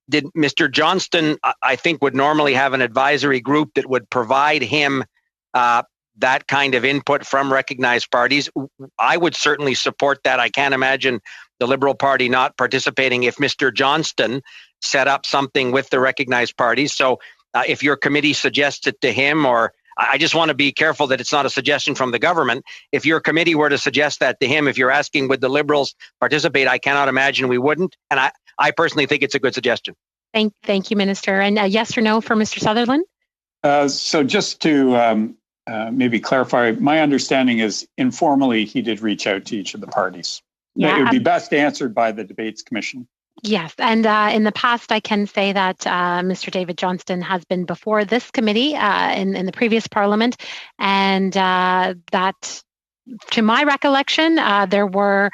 did Mr. Johnston, I think, would normally have an advisory group that would provide him that kind of input from recognized parties. I would certainly support that. I can't imagine the Liberal Party not participating if Mr. Johnston set up something with the recognized parties. So if your committee suggests it to him, or I just want to be careful that it's not a suggestion from the government. If your committee were to suggest that to him, if you're asking would the Liberals participate, I cannot imagine we wouldn't. And I personally think it's a good suggestion. Thank you, Minister. And yes or no for Mr. Sutherland? So just to maybe clarify, my understanding is informally he did reach out to each of the parties. Yeah, it would be best answered by the Debates Commission. Yes, and in the past, I can say that Mr. David Johnston has been before this committee in the previous Parliament, and that, to my recollection, there were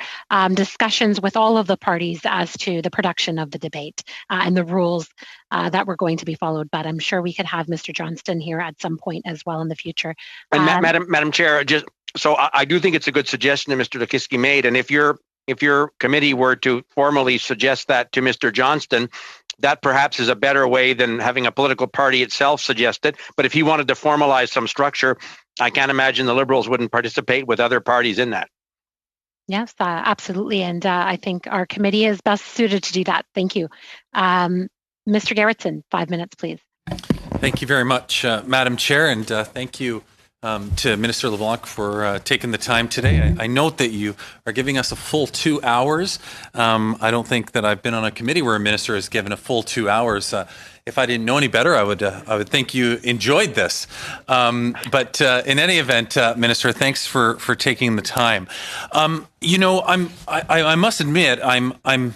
discussions with all of the parties as to the production of the debate and the rules that were going to be followed. But I'm sure we could have Mr. Johnston here at some point as well in the future. And Madam Chair, so I do think it's a good suggestion that Mr. Lukiski made, and if your committee were to formally suggest that to Mr. Johnston, that perhaps is a better way than having a political party itself suggest it. But if he wanted to formalize some structure, I can't imagine the Liberals wouldn't participate with other parties in that. Yes, absolutely. And I think our committee is best suited to do that. Thank you. Mr. Gerritsen, 5 minutes, please. Thank you very much, Madam Chair, and thank you to Minister LeBlanc for taking the time today. I note that you are giving us a full 2 hours. I don't think that I've been on a committee where a minister is given a full 2 hours. If I didn't know any better, I would think you enjoyed this. But in any event, Minister, thanks for taking the time. I must admit, I'm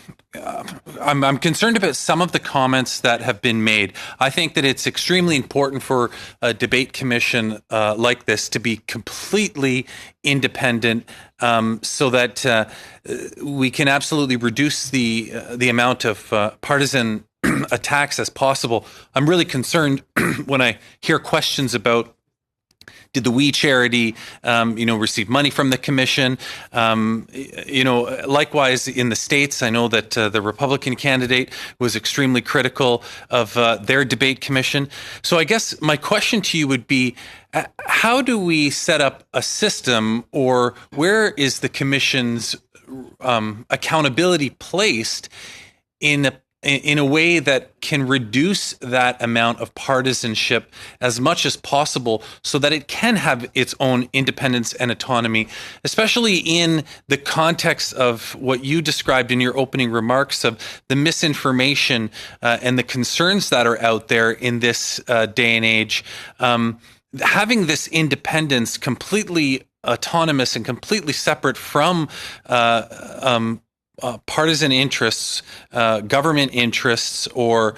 concerned about some of the comments that have been made. I think that it's extremely important for a debate commission like this to be completely independent, so that we can absolutely reduce the amount of partisan attacks as possible. I'm really concerned when I hear questions about, did the We Charity, receive money from the commission? Likewise in the States, I know that the Republican candidate was extremely critical of their debate commission. So I guess my question to you would be, how do we set up a system, or where is the commission's accountability placed in a way that can reduce that amount of partisanship as much as possible, so that it can have its own independence and autonomy, especially in the context of what you described in your opening remarks of the misinformation and the concerns that are out there in this day and age. Having this independence completely autonomous and completely separate from partisan interests, government interests, or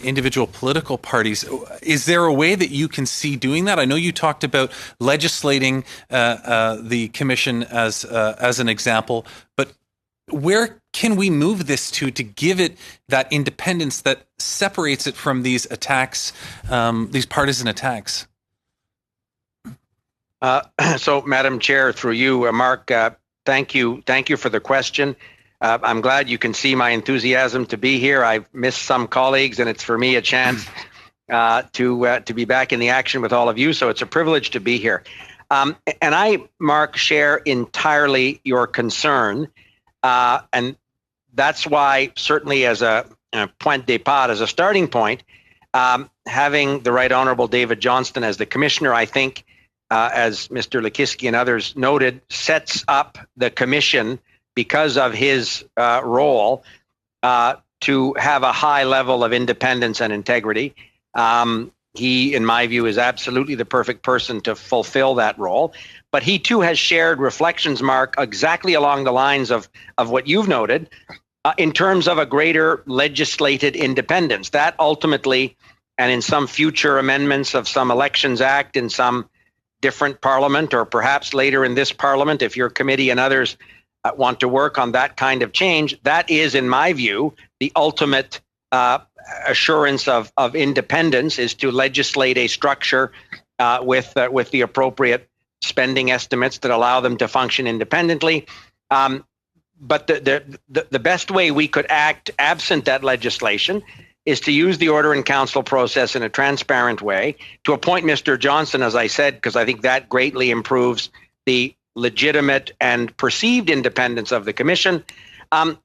individual political parties. Is there a way that you can see doing that? I know you talked about legislating the commission as an example, but where can we move this to give it that independence that separates it from these attacks, these partisan attacks? So, Madam Chair, through you, Mark, thank you for the question. I'm glad you can see my enthusiasm to be here. I've missed some colleagues, and it's for me a chance to be back in the action with all of you. So it's a privilege to be here. And I, Mark, share entirely your concern, and that's why, certainly as a point de départ, as a starting point, having the Right Honourable David Johnston as the commissioner, I think, as Mr. Lekiski and others noted, sets up the commission because of his role to have a high level of independence and integrity. He, in my view, is absolutely the perfect person to fulfill that role. But he too has shared reflections, Mark, exactly along the lines of what you've noted, in terms of a greater legislated independence. That ultimately, and in some future amendments of some Elections Act in some different parliament, or perhaps later in this parliament, if your committee and others want to work on that kind of change, that is, in my view, the ultimate assurance of independence, is to legislate a structure with the appropriate spending estimates that allow them to function independently. But the best way we could act absent that legislation is to use the order in council process in a transparent way, to appoint Mr. Johnson, as I said, because I think that greatly improves the legitimate and perceived independence of the commission,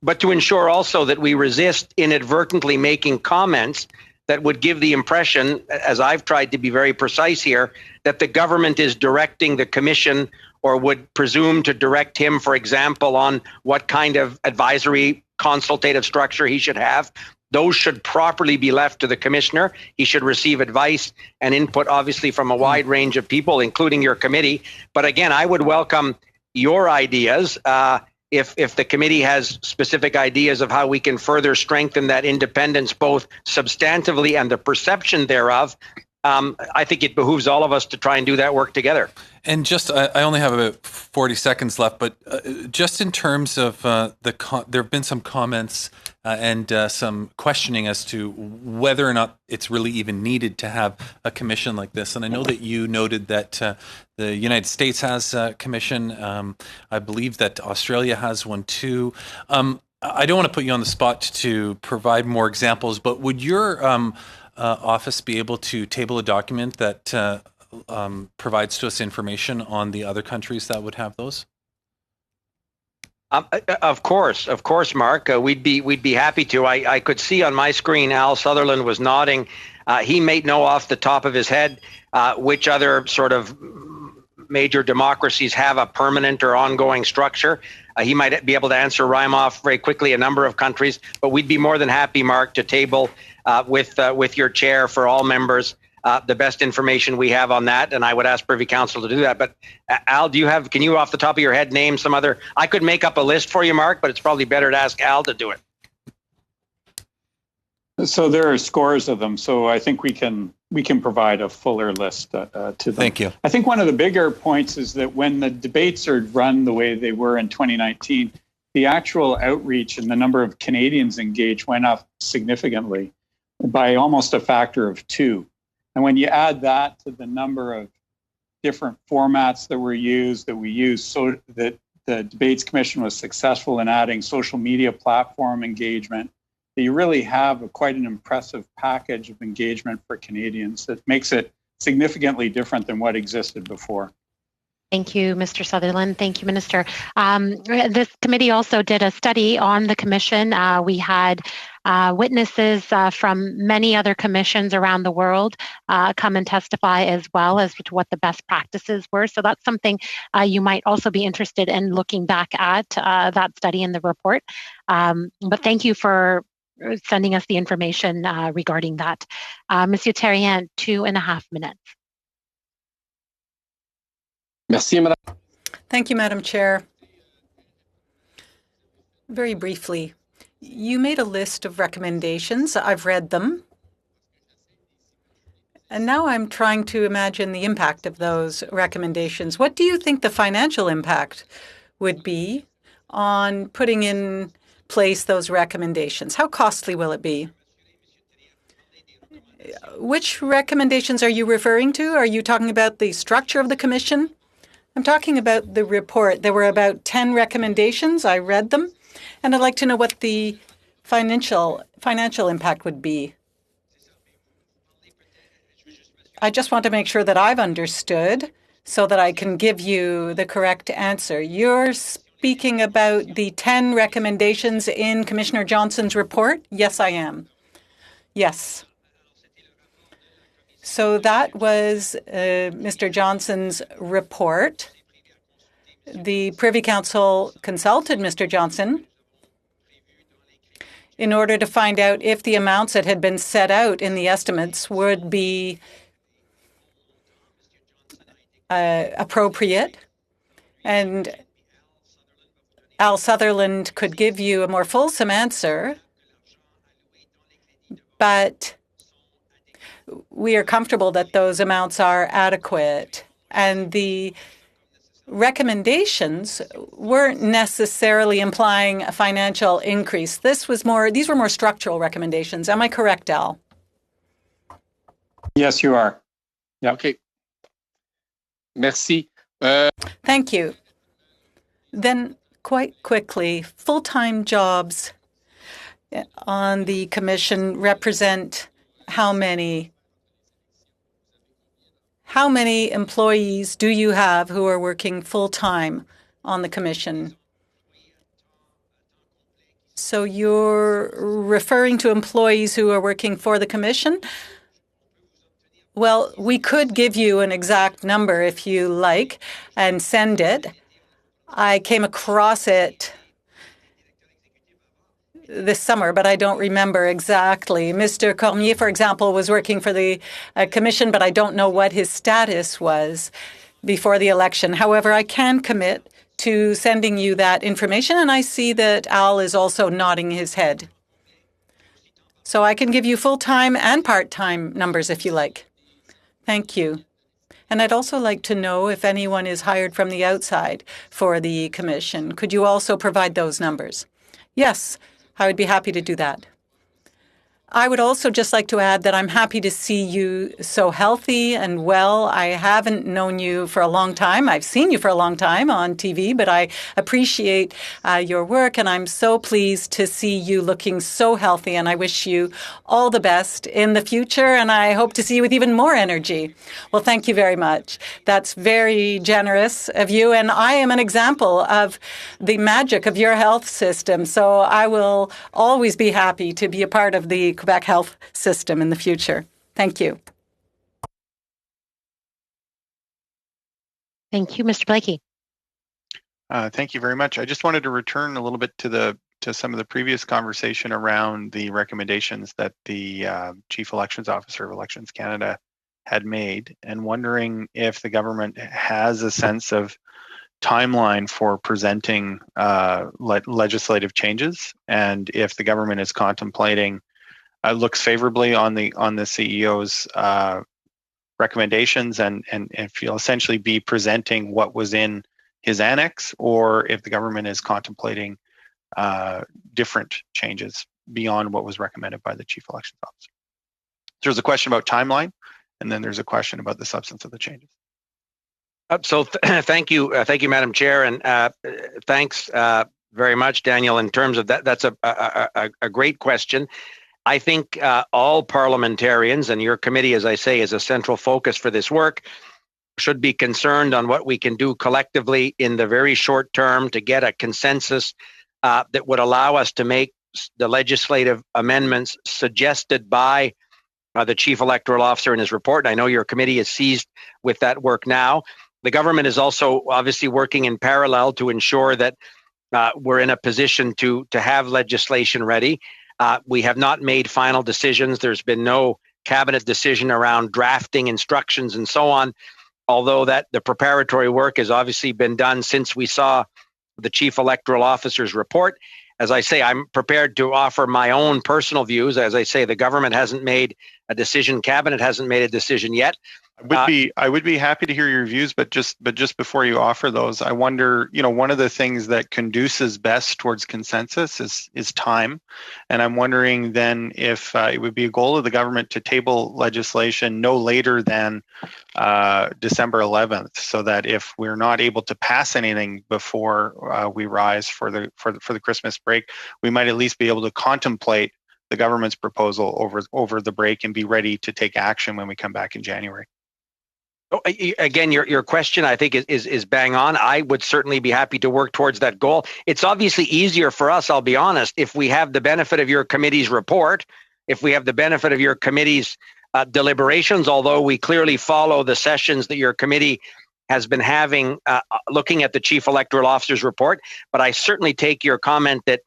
but to ensure also that we resist inadvertently making comments that would give the impression, as I've tried to be very precise here, that the government is directing the commission or would presume to direct him, for example, on what kind of advisory consultative structure he should have. Those should properly be left to the commissioner. He should receive advice and input, obviously, from a wide range of people, including your committee. But again, I would welcome your ideas. If the committee has specific ideas of how we can further strengthen that independence, both substantively and the perception thereof, I think it behooves all of us to try and do that work together. And just, I only have about 40 seconds left, but just in terms of there have been some comments and some questioning as to whether or not it's really even needed to have a commission like this. And I know that you noted that the United States has a commission. I believe that Australia has one too. I don't want to put you on the spot to provide more examples, but would your office be able to table a document that provides to us information on the other countries that would have those? Of course, Mark. We'd be happy to. I could see on my screen Al Sutherland was nodding. He may know off the top of his head which other sort of major democracies have a permanent or ongoing structure. He might be able to answer rhyme off very quickly a number of countries, but we'd be more than happy, Mark, to table with your chair for all members the best information we have on that, and I would ask Privy Council to do that. But Al, can you off the top of your head name some other? I could make up a list for you, Mark, but it's probably better to ask Al to do it. So there are scores of them. So I think we can provide a fuller list to them. Thank you. I think one of the bigger points is that when the debates are run the way they were in 2019, the actual outreach and the number of Canadians engaged went up significantly by almost a factor of 2. And when you add that to the number of different formats that were used, so that the Debates Commission was successful in adding social media platform engagement, that you really have quite an impressive package of engagement for Canadians that makes it significantly different than what existed before. Thank you, Mr. Sutherland. Thank you, Minister. This committee also did a study on the commission. We had witnesses from many other commissions around the world come and testify as well as to what the best practices were. So that's something you might also be interested in looking back at that study in the report. But thank you for sending us the information regarding that. Monsieur Therrien, 2.5 minutes. Merci, Madame. Thank you, Madam Chair. Very briefly, you made a list of recommendations. I've read them. And now I'm trying to imagine the impact of those recommendations. What do you think the financial impact would be on putting in place those recommendations? How costly will it be? Which recommendations are you referring to? Are you talking about the structure of the commission? I'm talking about the report. There were about 10 recommendations. I read them, and I'd like to know what the financial impact would be. I just want to make sure that I've understood so that I can give you the correct answer. You're speaking about the 10 recommendations in Commissioner Johnson's report? Yes, I am. Yes. So that was Mr. Johnson's report. The Privy Council consulted Mr. Johnson in order to find out if the amounts that had been set out in the estimates would be appropriate. And Al Sutherland could give you a more fulsome answer, but we are comfortable that those amounts are adequate. And the recommendations weren't necessarily implying a financial increase. These were more structural recommendations. Am I correct, Al? Yes, you are. Yeah. Okay. Merci. Thank you. Then quite quickly, full-time jobs on the commission represent how many? How many employees do you have who are working full-time on the commission? So you're referring to employees who are working for the commission? Well, we could give you an exact number if you like and send it. I came across it this summer, but I don't remember exactly. Mr. Cormier, for example, was working for the commission, but I don't know what his status was before the election. However, I can commit to sending you that information, and I see that Al is also nodding his head. So I can give you full-time and part-time numbers if you like. Thank you. And I'd also like to know if anyone is hired from the outside for the commission. Could you also provide those numbers? Yes. I would be happy to do that. I would also just like to add that I'm happy to see you so healthy and well. I haven't known you for a long time. I've seen you for a long time on TV, but I appreciate your work, and I'm so pleased to see you looking so healthy, and I wish you all the best in the future, and I hope to see you with even more energy. Well, thank you very much. That's very generous of you, and I am an example of the magic of your health system, so I will always be happy to be a part of the Quebec health system in the future. Thank you. Thank you, Mr. Blakey. Thank you very much. I just wanted to return a little bit to some of the previous conversation around the recommendations that the Chief Elections Officer of Elections Canada had made, and wondering if the government has a sense of timeline for presenting legislative changes, and if the government is contemplating looks favorably on the CEO's recommendations, and if you'll essentially be presenting what was in his annex, or if the government is contemplating different changes beyond what was recommended by the Chief Elections Officer. There's a question about timeline, and then there's a question about the substance of the changes. Thank you, Madam Chair, and thanks very much, Daniel. In terms of that, that's a great question. I think all parliamentarians, and your committee, as I say, is a central focus for this work, should be concerned on what we can do collectively in the very short term to get a consensus that would allow us to make the legislative amendments suggested by the Chief Electoral Officer in his report. And I know your committee is seized with that work now. The government is also obviously working in parallel to ensure that we're in a position to have legislation ready. We have not made final decisions. There's been no cabinet decision around drafting instructions and so on, although that the preparatory work has obviously been done since we saw the Chief Electoral Officer's report. As I say, I'm prepared to offer my own personal views. As I say, the government hasn't made a decision. Cabinet hasn't made a decision yet. I would be happy to hear your views, but just before you offer those, I wonder, one of the things that conduces best towards consensus is time, and I'm wondering then if it would be a goal of the government to table legislation no later than December 11th, so that if we're not able to pass anything before we rise for the Christmas break, we might at least be able to contemplate the government's proposal over the break and be ready to take action when we come back in January. Again, your question, I think, is bang on. I would certainly be happy to work towards that goal. It's obviously easier for us, I'll be honest, if we have the benefit of your committee's report, if we have the benefit of your committee's deliberations, although we clearly follow the sessions that your committee has been having looking at the Chief Electoral Officer's report. But I certainly take your comment that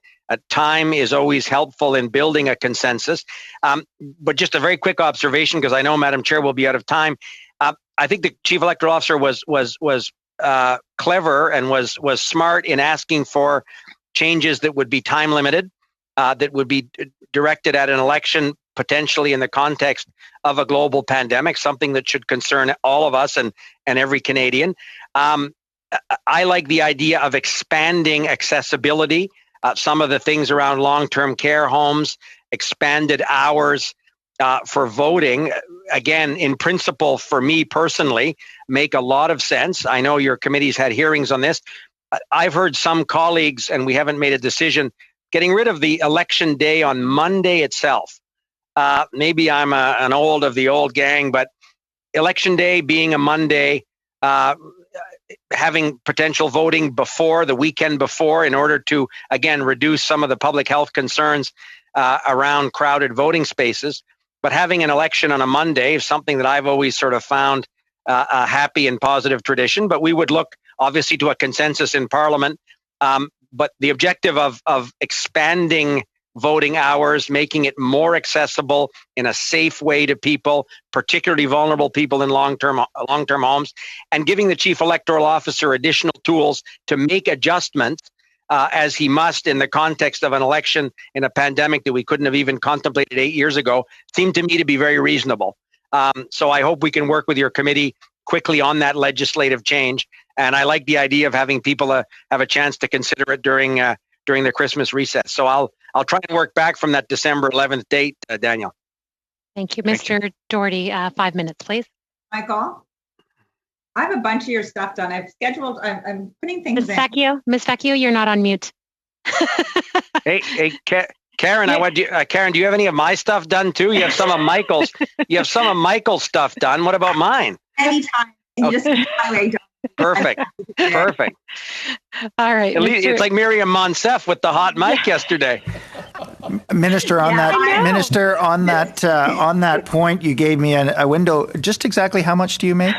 time is always helpful in building a consensus. But just a very quick observation, because I know, Madam Chair, we'll be out of time. I think the Chief Electoral Officer was clever and was smart in asking for changes that would be time limited, that would be directed at an election potentially in the context of a global pandemic, something that should concern all of us and every Canadian. I like the idea of expanding accessibility, some of the things around long-term care homes, expanded hours for voting. Again, in principle, for me personally, make a lot of sense. I know your committee's had hearings on this. I've heard some colleagues, and we haven't made a decision, getting rid of the election day on Monday itself. Maybe I'm an old of the old gang, but election day being a Monday, having potential voting before the weekend before in order to, again, reduce some of the public health concerns around crowded voting spaces. But having an election on a Monday is something that I've always sort of found a happy and positive tradition. But we would look, obviously, to a consensus in Parliament. But the objective of expanding voting hours, making it more accessible in a safe way to people, particularly vulnerable people in long-term homes, and giving the Chief Electoral Officer additional tools to make adjustments as he must in the context of an election in a pandemic that we couldn't have even contemplated 8 years ago, seemed to me to be very reasonable. So I hope we can work with your committee quickly on that legislative change. And I like the idea of having people have a chance to consider it during the Christmas recess. So I'll try and work back from that December 11th date, Daniel. Thank you. Mr. Doherty, 5 minutes, please. Michael, I have a bunch of your stuff done. I'm putting things in. Ms. Vecchio, you're not on mute. Hey, Karen, Karen, do you have any of my stuff done too? You have some of Michael's. You have some of Michael's stuff done. What about mine? Anytime. Just my way done. Perfect. All right. It's like Miriam Monsef with the hot mic yesterday. Minister, on that point, you gave me a window. Just exactly how much do you make?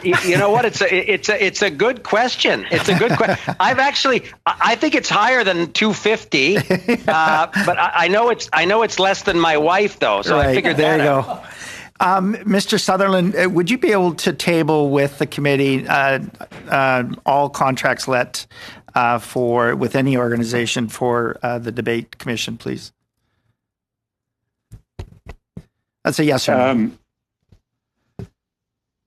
You know what? It's a good question. It's a good question. I think it's higher than 250, but I know it's less than my wife though. So right, I figured there that you out. go. Mr. Sutherland, would you be able to table with the committee all contracts let with any organization for the debate commission, please? That's a yes or no.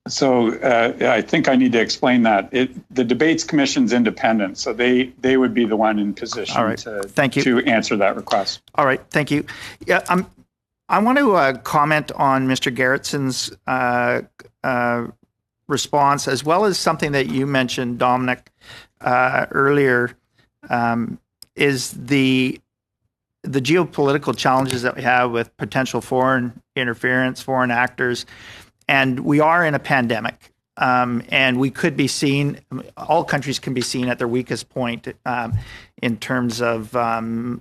I think I need to explain that. The Debates Commission's independent, so they would be the one in position to answer that request. All right, thank you. Yeah, I want to comment on Mr. Gerritson's response, as well as something that you mentioned, Dominic, earlier, is the geopolitical challenges that we have with potential foreign interference, foreign actors. And we are in a pandemic, and we could be seen, all countries can be seen at their weakest point in terms of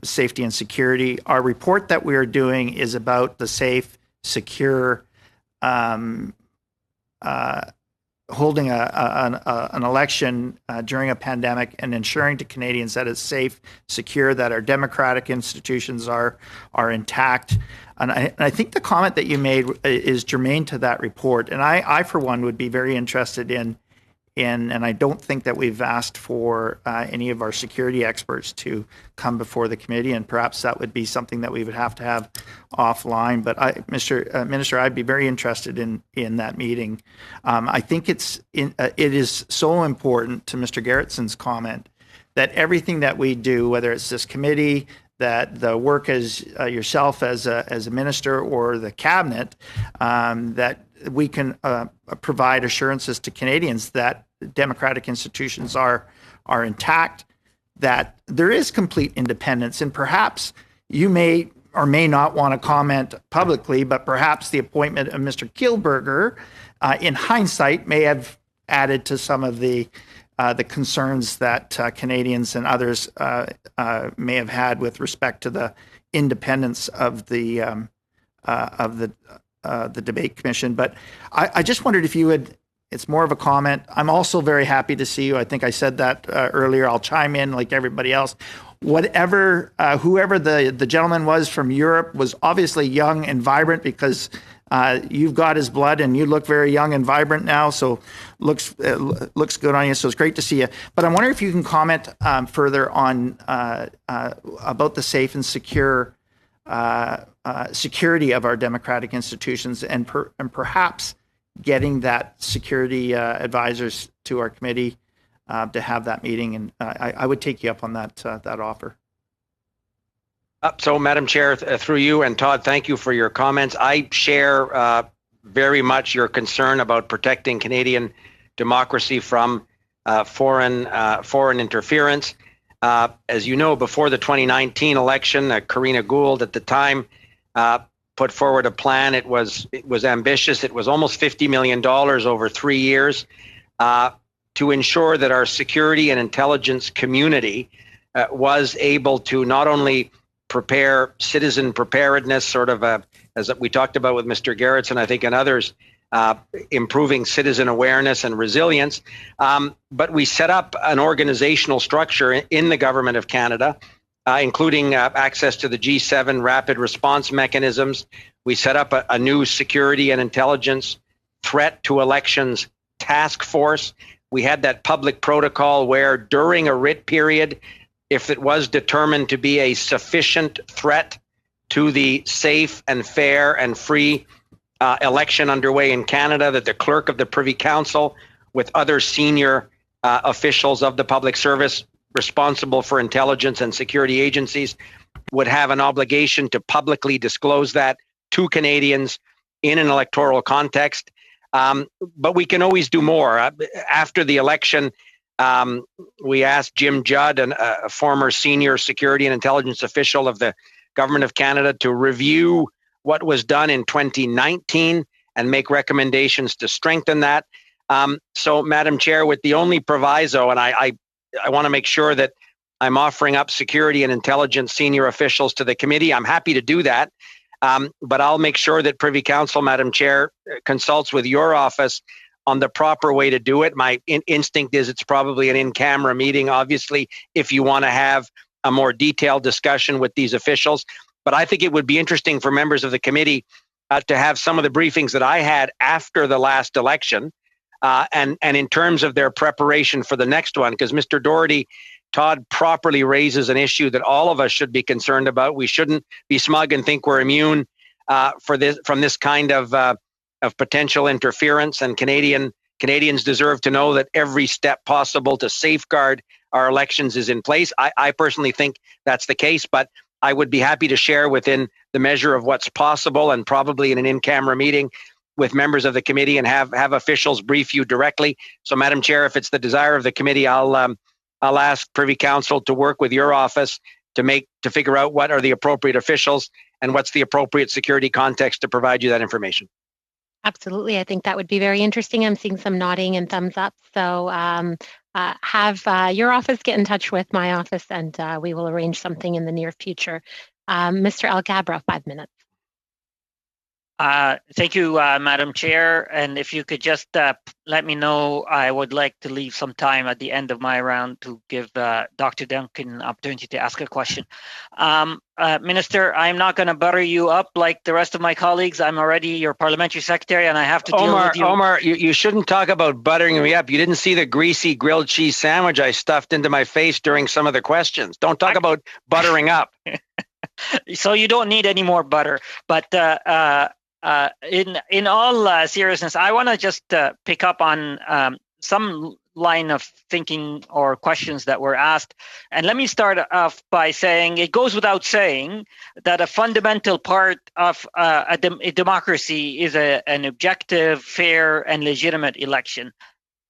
safety and security. Our report that we are doing is about the safe, secure, holding an election during a pandemic and ensuring to Canadians that it's safe, secure, that our democratic institutions are intact. And I think the comment that you made is germane to that report. And I for one, would be very interested in, and I don't think that we've asked for any of our security experts to come before the committee, and perhaps that would be something that we would have to have offline. But Mr. Minister, I'd be very interested in that meeting. I think it is so important, to Mr. Gerritson's comment, that everything that we do, whether it's this committee, that the work as yourself as a minister or the cabinet, that we can provide assurances to Canadians that democratic institutions are intact, that there is complete independence, and perhaps you may or may not want to comment publicly, but perhaps the appointment of Mr. Kielburger, in hindsight, may have added to some of the concerns that Canadians and others may have had with respect to the independence of the the debate commission. But I just wondered if you would. It's more of a comment. I'm also very happy to see you. I think I said that earlier. I'll chime in like everybody else. Whatever, whoever the gentleman was from Europe was obviously young and vibrant, because you've got his blood and you look very young and vibrant now. So looks good on you. So it's great to see you. But I'm wondering if you can comment further on about the safe and secure security of our democratic institutions, and perhaps getting that security advisors to our committee to have that meeting. And I would take you up on that offer. So, Madam Chair, through you, and Todd, thank you for your comments. I share very much your concern about protecting Canadian democracy from foreign interference. As you know, before the 2019 election, Karina Gould at the time put forward a plan. It was ambitious. It was almost $50 million over 3 years to ensure that our security and intelligence community was able to not only prepare citizen preparedness, sort of as we talked about with Mr. Gerritsen, I think, and others, improving citizen awareness and resilience. But we set up an organizational structure in the Government of Canada, including access to the G7 rapid response mechanisms. We set up a new security and intelligence threat to elections task force. We had that public protocol where during a writ period, if it was determined to be a sufficient threat to the safe and fair and free election underway in Canada, that the clerk of the Privy Council with other senior officials of the public service responsible for intelligence and security agencies would have an obligation to publicly disclose that to Canadians in an electoral context. But we can always do more. After the election, we asked Jim Judd, a former senior security and intelligence official of the Government of Canada, to review what was done in 2019 and make recommendations to strengthen that. So, Madam Chair, with the only proviso, and I want to make sure that I'm offering up security and intelligence senior officials to the committee. I'm happy to do that. But I'll make sure that Privy Council, Madam Chair, consults with your office on the proper way to do it. My instinct is it's probably an in-camera meeting, obviously, if you want to have a more detailed discussion with these officials. But I think it would be interesting for members of the committee to have some of the briefings that I had after the last election, and in terms of their preparation for the next one, because Mr. Doherty, Todd properly raises an issue that all of us should be concerned about. We shouldn't be smug and think we're immune from this kind of potential interference, and Canadians deserve to know that every step possible to safeguard our elections is in place. I personally think that's the case, but I would be happy to share within the measure of what's possible, and probably in an in-camera meeting with members of the committee, and have officials brief you directly. So, Madam Chair, if it's the desire of the committee, I'll ask Privy Council to work with your office to figure out what are the appropriate officials and what's the appropriate security context to provide you that information. Absolutely. I think that would be very interesting. I'm seeing some nodding and thumbs up. So have your office get in touch with my office, and we will arrange something in the near future. Mr. Alghabra, 5 minutes. Thank you, Madam Chair. And if you could just let me know, I would like to leave some time at the end of my round to give Dr. Duncan an opportunity to ask a question. Minister, I'm not going to butter you up like the rest of my colleagues. I'm already your parliamentary secretary, and I have to deal with you. Omar, you shouldn't talk about buttering me up. You didn't see the greasy grilled cheese sandwich I stuffed into my face during some of the questions. Don't talk about buttering up. So you don't need any more butter. But in all seriousness, I want to just pick up on some line of thinking or questions that were asked. And let me start off by saying it goes without saying that a fundamental part of a democracy is an objective, fair, and legitimate election.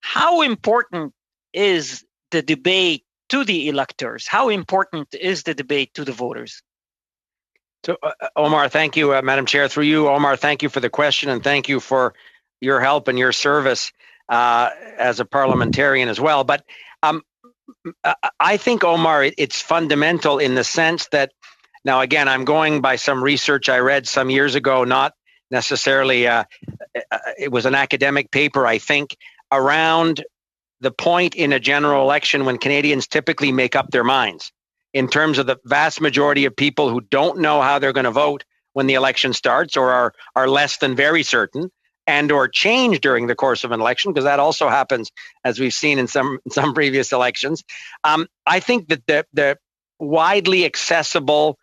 How important is the debate to the electors? How important is the debate to the voters? So, Omar, thank you, Madam Chair. Through you, Omar, thank you for the question, and thank you for your help and your service as a parliamentarian as well. But I think, Omar, it's fundamental in the sense that Now, again, I'm going by some research I read some years ago, not necessarily, it was an academic paper, I think, around the point in a general election when Canadians typically make up their minds, in terms of the vast majority of people who don't know how they're going to vote when the election starts, or are less than very certain, and or change during the course of an election, because that also happens, as we've seen in some previous elections. I think that the widely accessible,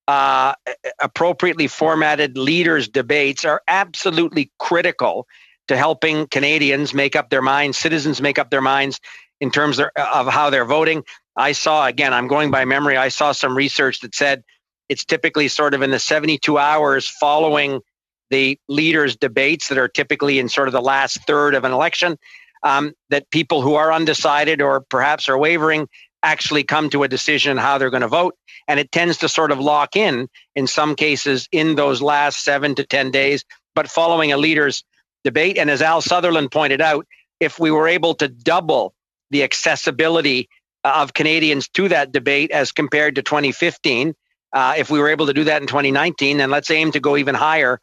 appropriately formatted leaders' debates are absolutely critical to helping Canadians make up their minds, citizens make up their minds in terms of how they're voting. I saw, again, I'm going by memory, I saw some research that said it's typically sort of in the 72 hours following the leaders' debates that are typically in sort of the last third of an election, that people who are undecided or perhaps are wavering actually come to a decision how they're going to vote. And it tends to sort of lock in some cases, in those last 7 to 10 days, but following a leader's debate. And as Al Sutherland pointed out, if we were able to double the accessibility of Canadians to that debate as compared to 2015, if we were able to do that in 2019, then let's aim to go even higher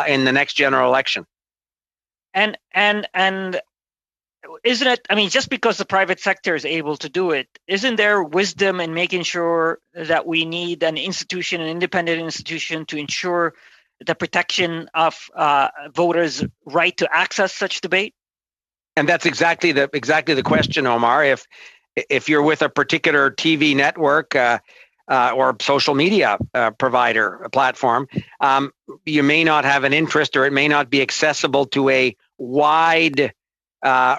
in the next general election. And isn't it, I mean, just because the private sector is able to do it, isn't there wisdom in making sure that we need an institution, an independent institution, to ensure the protection of voters' right to access such debate? And that's exactly the question, Omar. If you're with a particular TV network or social media provider, a platform, you may not have an interest, or it may not be accessible to a wide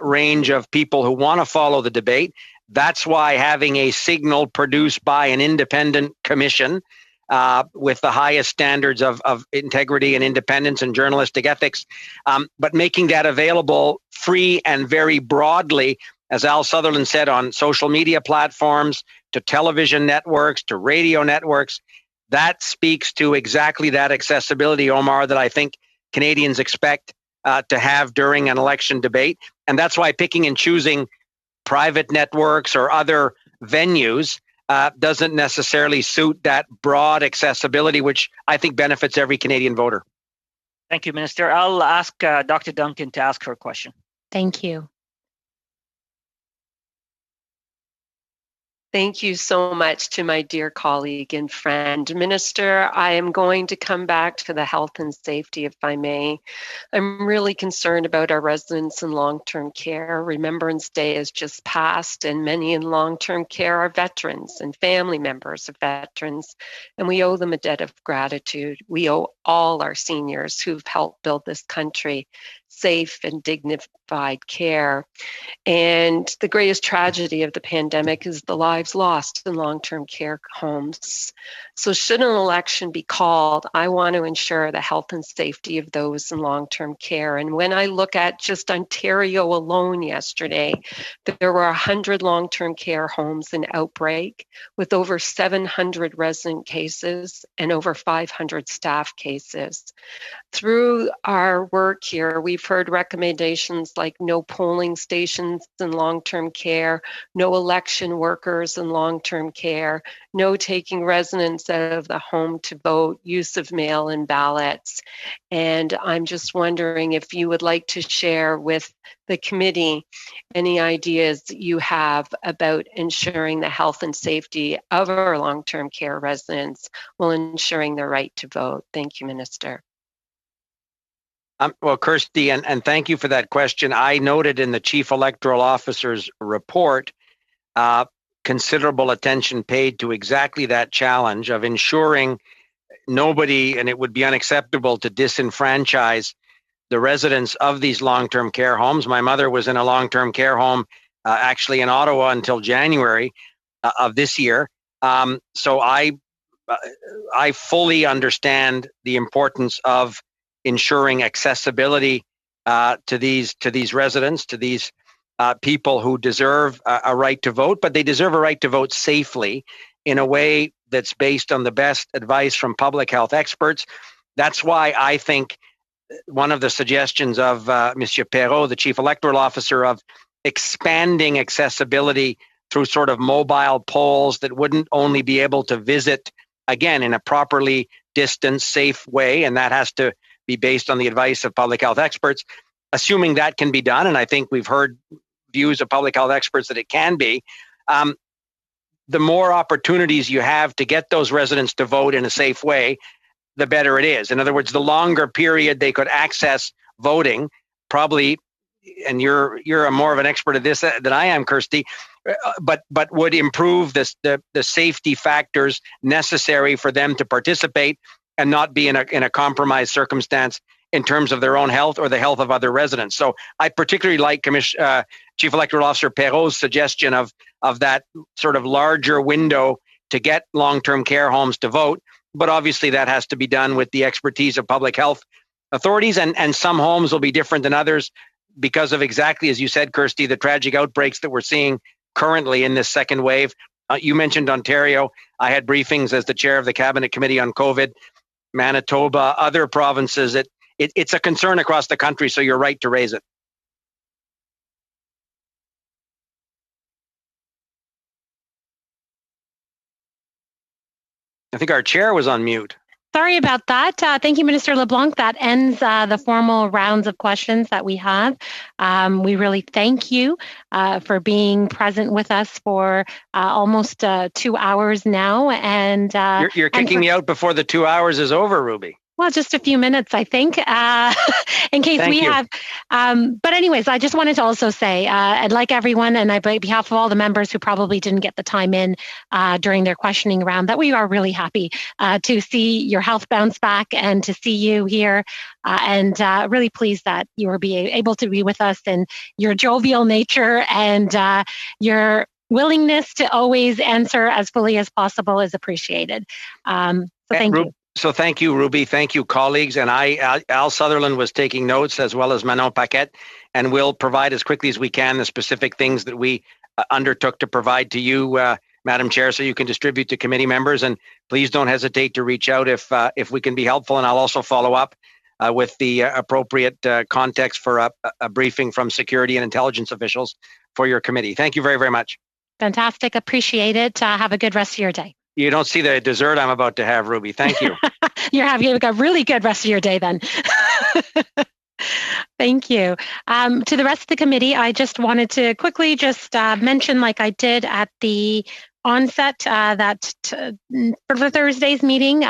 range of people who want to follow the debate. That's why having a signal produced by an independent commission with the highest standards of integrity and independence and journalistic ethics, but making that available free and very broadly, as Al Sutherland said, on social media platforms, to television networks, to radio networks. That speaks to exactly that accessibility, Omar, that I think Canadians expect to have during an election debate. And that's why picking and choosing private networks or other venues doesn't necessarily suit that broad accessibility, which I think benefits every Canadian voter. Thank you, Minister. I'll ask Dr. Duncan to ask her question. Thank you. Thank you so much to my dear colleague and friend. Minister, I am going to come back to the health and safety, if I may. I'm really concerned about our residents in long-term care. Remembrance Day has just passed, and many in long-term care are veterans and family members of veterans, and we owe them a debt of gratitude. We owe all our seniors who've helped build this country safe and dignified care. And the greatest tragedy of the pandemic is the lives lost in long-term care homes. So should an election be called, I want to ensure the health and safety of those in long-term care. And when I look at just Ontario alone yesterday, there were 100 long-term care homes in outbreak with over 700 resident cases and over 500 staff cases. Through our work here, we've heard recommendations like no polling stations in long-term care, no election workers in long-term care, no taking residents out of the home to vote, use of mail-in ballots. And I'm just wondering if you would like to share with the committee any ideas you have about ensuring the health and safety of our long-term care residents while ensuring their right to vote. Thank you, Minister. Well, Kirsty, and thank you for that question. I noted in the Chief Electoral Officer's report considerable attention paid to exactly that challenge of ensuring nobody, and it would be unacceptable to disenfranchise the residents of these long-term care homes. My mother was in a long-term care home actually in Ottawa until January of this year. So I fully understand the importance of ensuring accessibility to these residents, to these people who deserve a right to vote, but they deserve a right to vote safely in a way that's based on the best advice from public health experts. That's why I think one of the suggestions of Monsieur Perrault, the Chief Electoral Officer, of expanding accessibility through sort of mobile polls that wouldn't only be able to visit again, in a properly distanced, safe way, and that has to be based on the advice of public health experts, assuming that can be done, and I think we've heard views of public health experts that it can be, the more opportunities you have to get those residents to vote in a safe way, the better it is. In other words, the longer period they could access voting, probably, and you're more of an expert at this than I am, Kirsty, but would improve the safety factors necessary for them to participate and not be in a compromised circumstance in terms of their own health or the health of other residents. So I particularly like Chief Electoral Officer Perrault's suggestion of that sort of larger window to get long-term care homes to vote. But obviously that has to be done with the expertise of public health authorities, and some homes will be different than others because of exactly, as you said, Kirsty, the tragic outbreaks that we're seeing currently in this second wave. You mentioned Ontario. I had briefings as the chair of the Cabinet Committee on COVID, Manitoba, other provinces. It's a concern across the country, so you're right to raise it. I think our chair was on mute. Sorry about that. Thank you, Minister LeBlanc. That ends the formal rounds of questions that we have. We really thank you for being present with us for almost 2 hours now. And you're kicking me out before the 2 hours is over, Ruby. Well, just a few minutes, I think, in case we have. But anyways, I just wanted to also say, I'd like everyone, and on behalf of all the members who probably didn't get the time in during their questioning round, that we are really happy to see your health bounce back and to see you here, and really pleased that you were able to be with us, and your jovial nature and your willingness to always answer as fully as possible is appreciated. So thank you. So thank you, Ruby. Thank you, colleagues. And Al Sutherland was taking notes, as well as Manon Paquette, and we'll provide as quickly as we can the specific things that we undertook to provide to you, Madam Chair, so you can distribute to committee members. And please don't hesitate to reach out if we can be helpful. And I'll also follow up with the appropriate context for a briefing from security and intelligence officials for your committee. Thank you very, very much. Fantastic. Appreciate it. Have a good rest of your day. You don't see the dessert I'm about to have, Ruby. Thank you. You're having a really good rest of your day then. Thank you. To the rest of the committee, I just wanted to quickly just mention, like I did at the onset, that for the Thursday's meeting,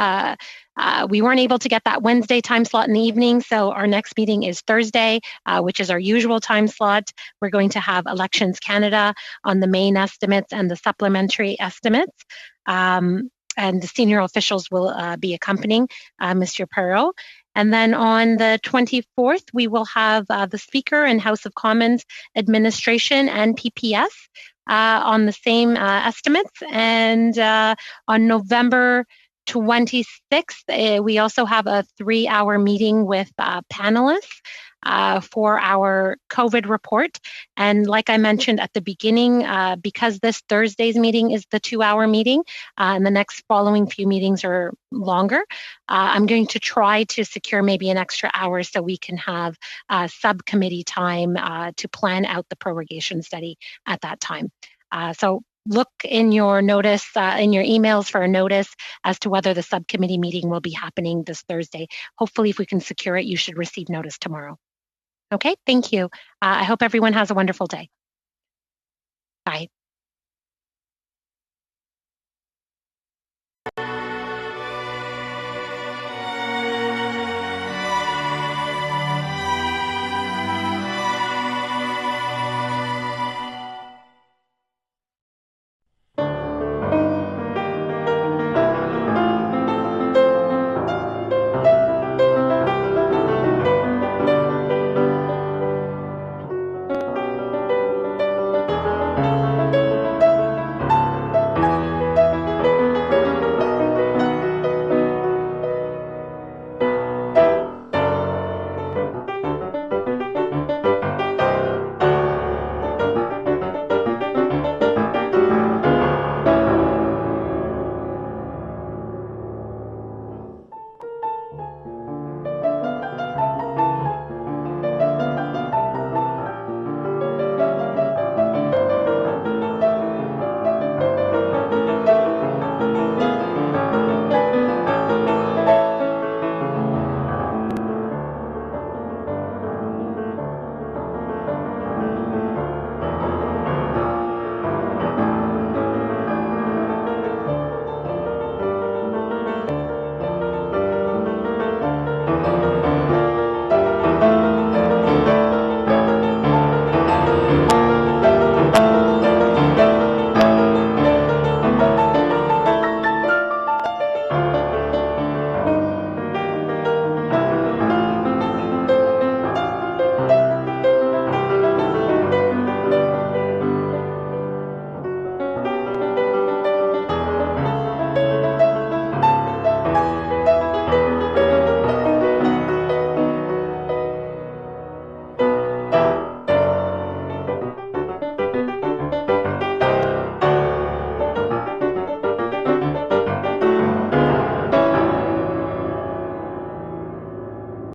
we weren't able to get that Wednesday time slot in the evening, so our next meeting is Thursday, which is our usual time slot. We're going to have Elections Canada on the main estimates and the supplementary estimates. And the senior officials will be accompanying Mr. Perrault. And then on the 24th, we will have the Speaker and House of Commons Administration and PPS on the same estimates. And on November 26th, we also have a 3-hour meeting with panelists for our COVID report. And like I mentioned at the beginning, because this Thursday's meeting is the 2-hour meeting, and the next following few meetings are longer, I'm going to try to secure maybe an extra hour so we can have subcommittee time to plan out the prorogation study at that time. So look in your notice, in your emails for a notice as to whether the subcommittee meeting will be happening this Thursday. Hopefully, if we can secure it, you should receive notice tomorrow. Okay, thank you. I hope everyone has a wonderful day. Bye.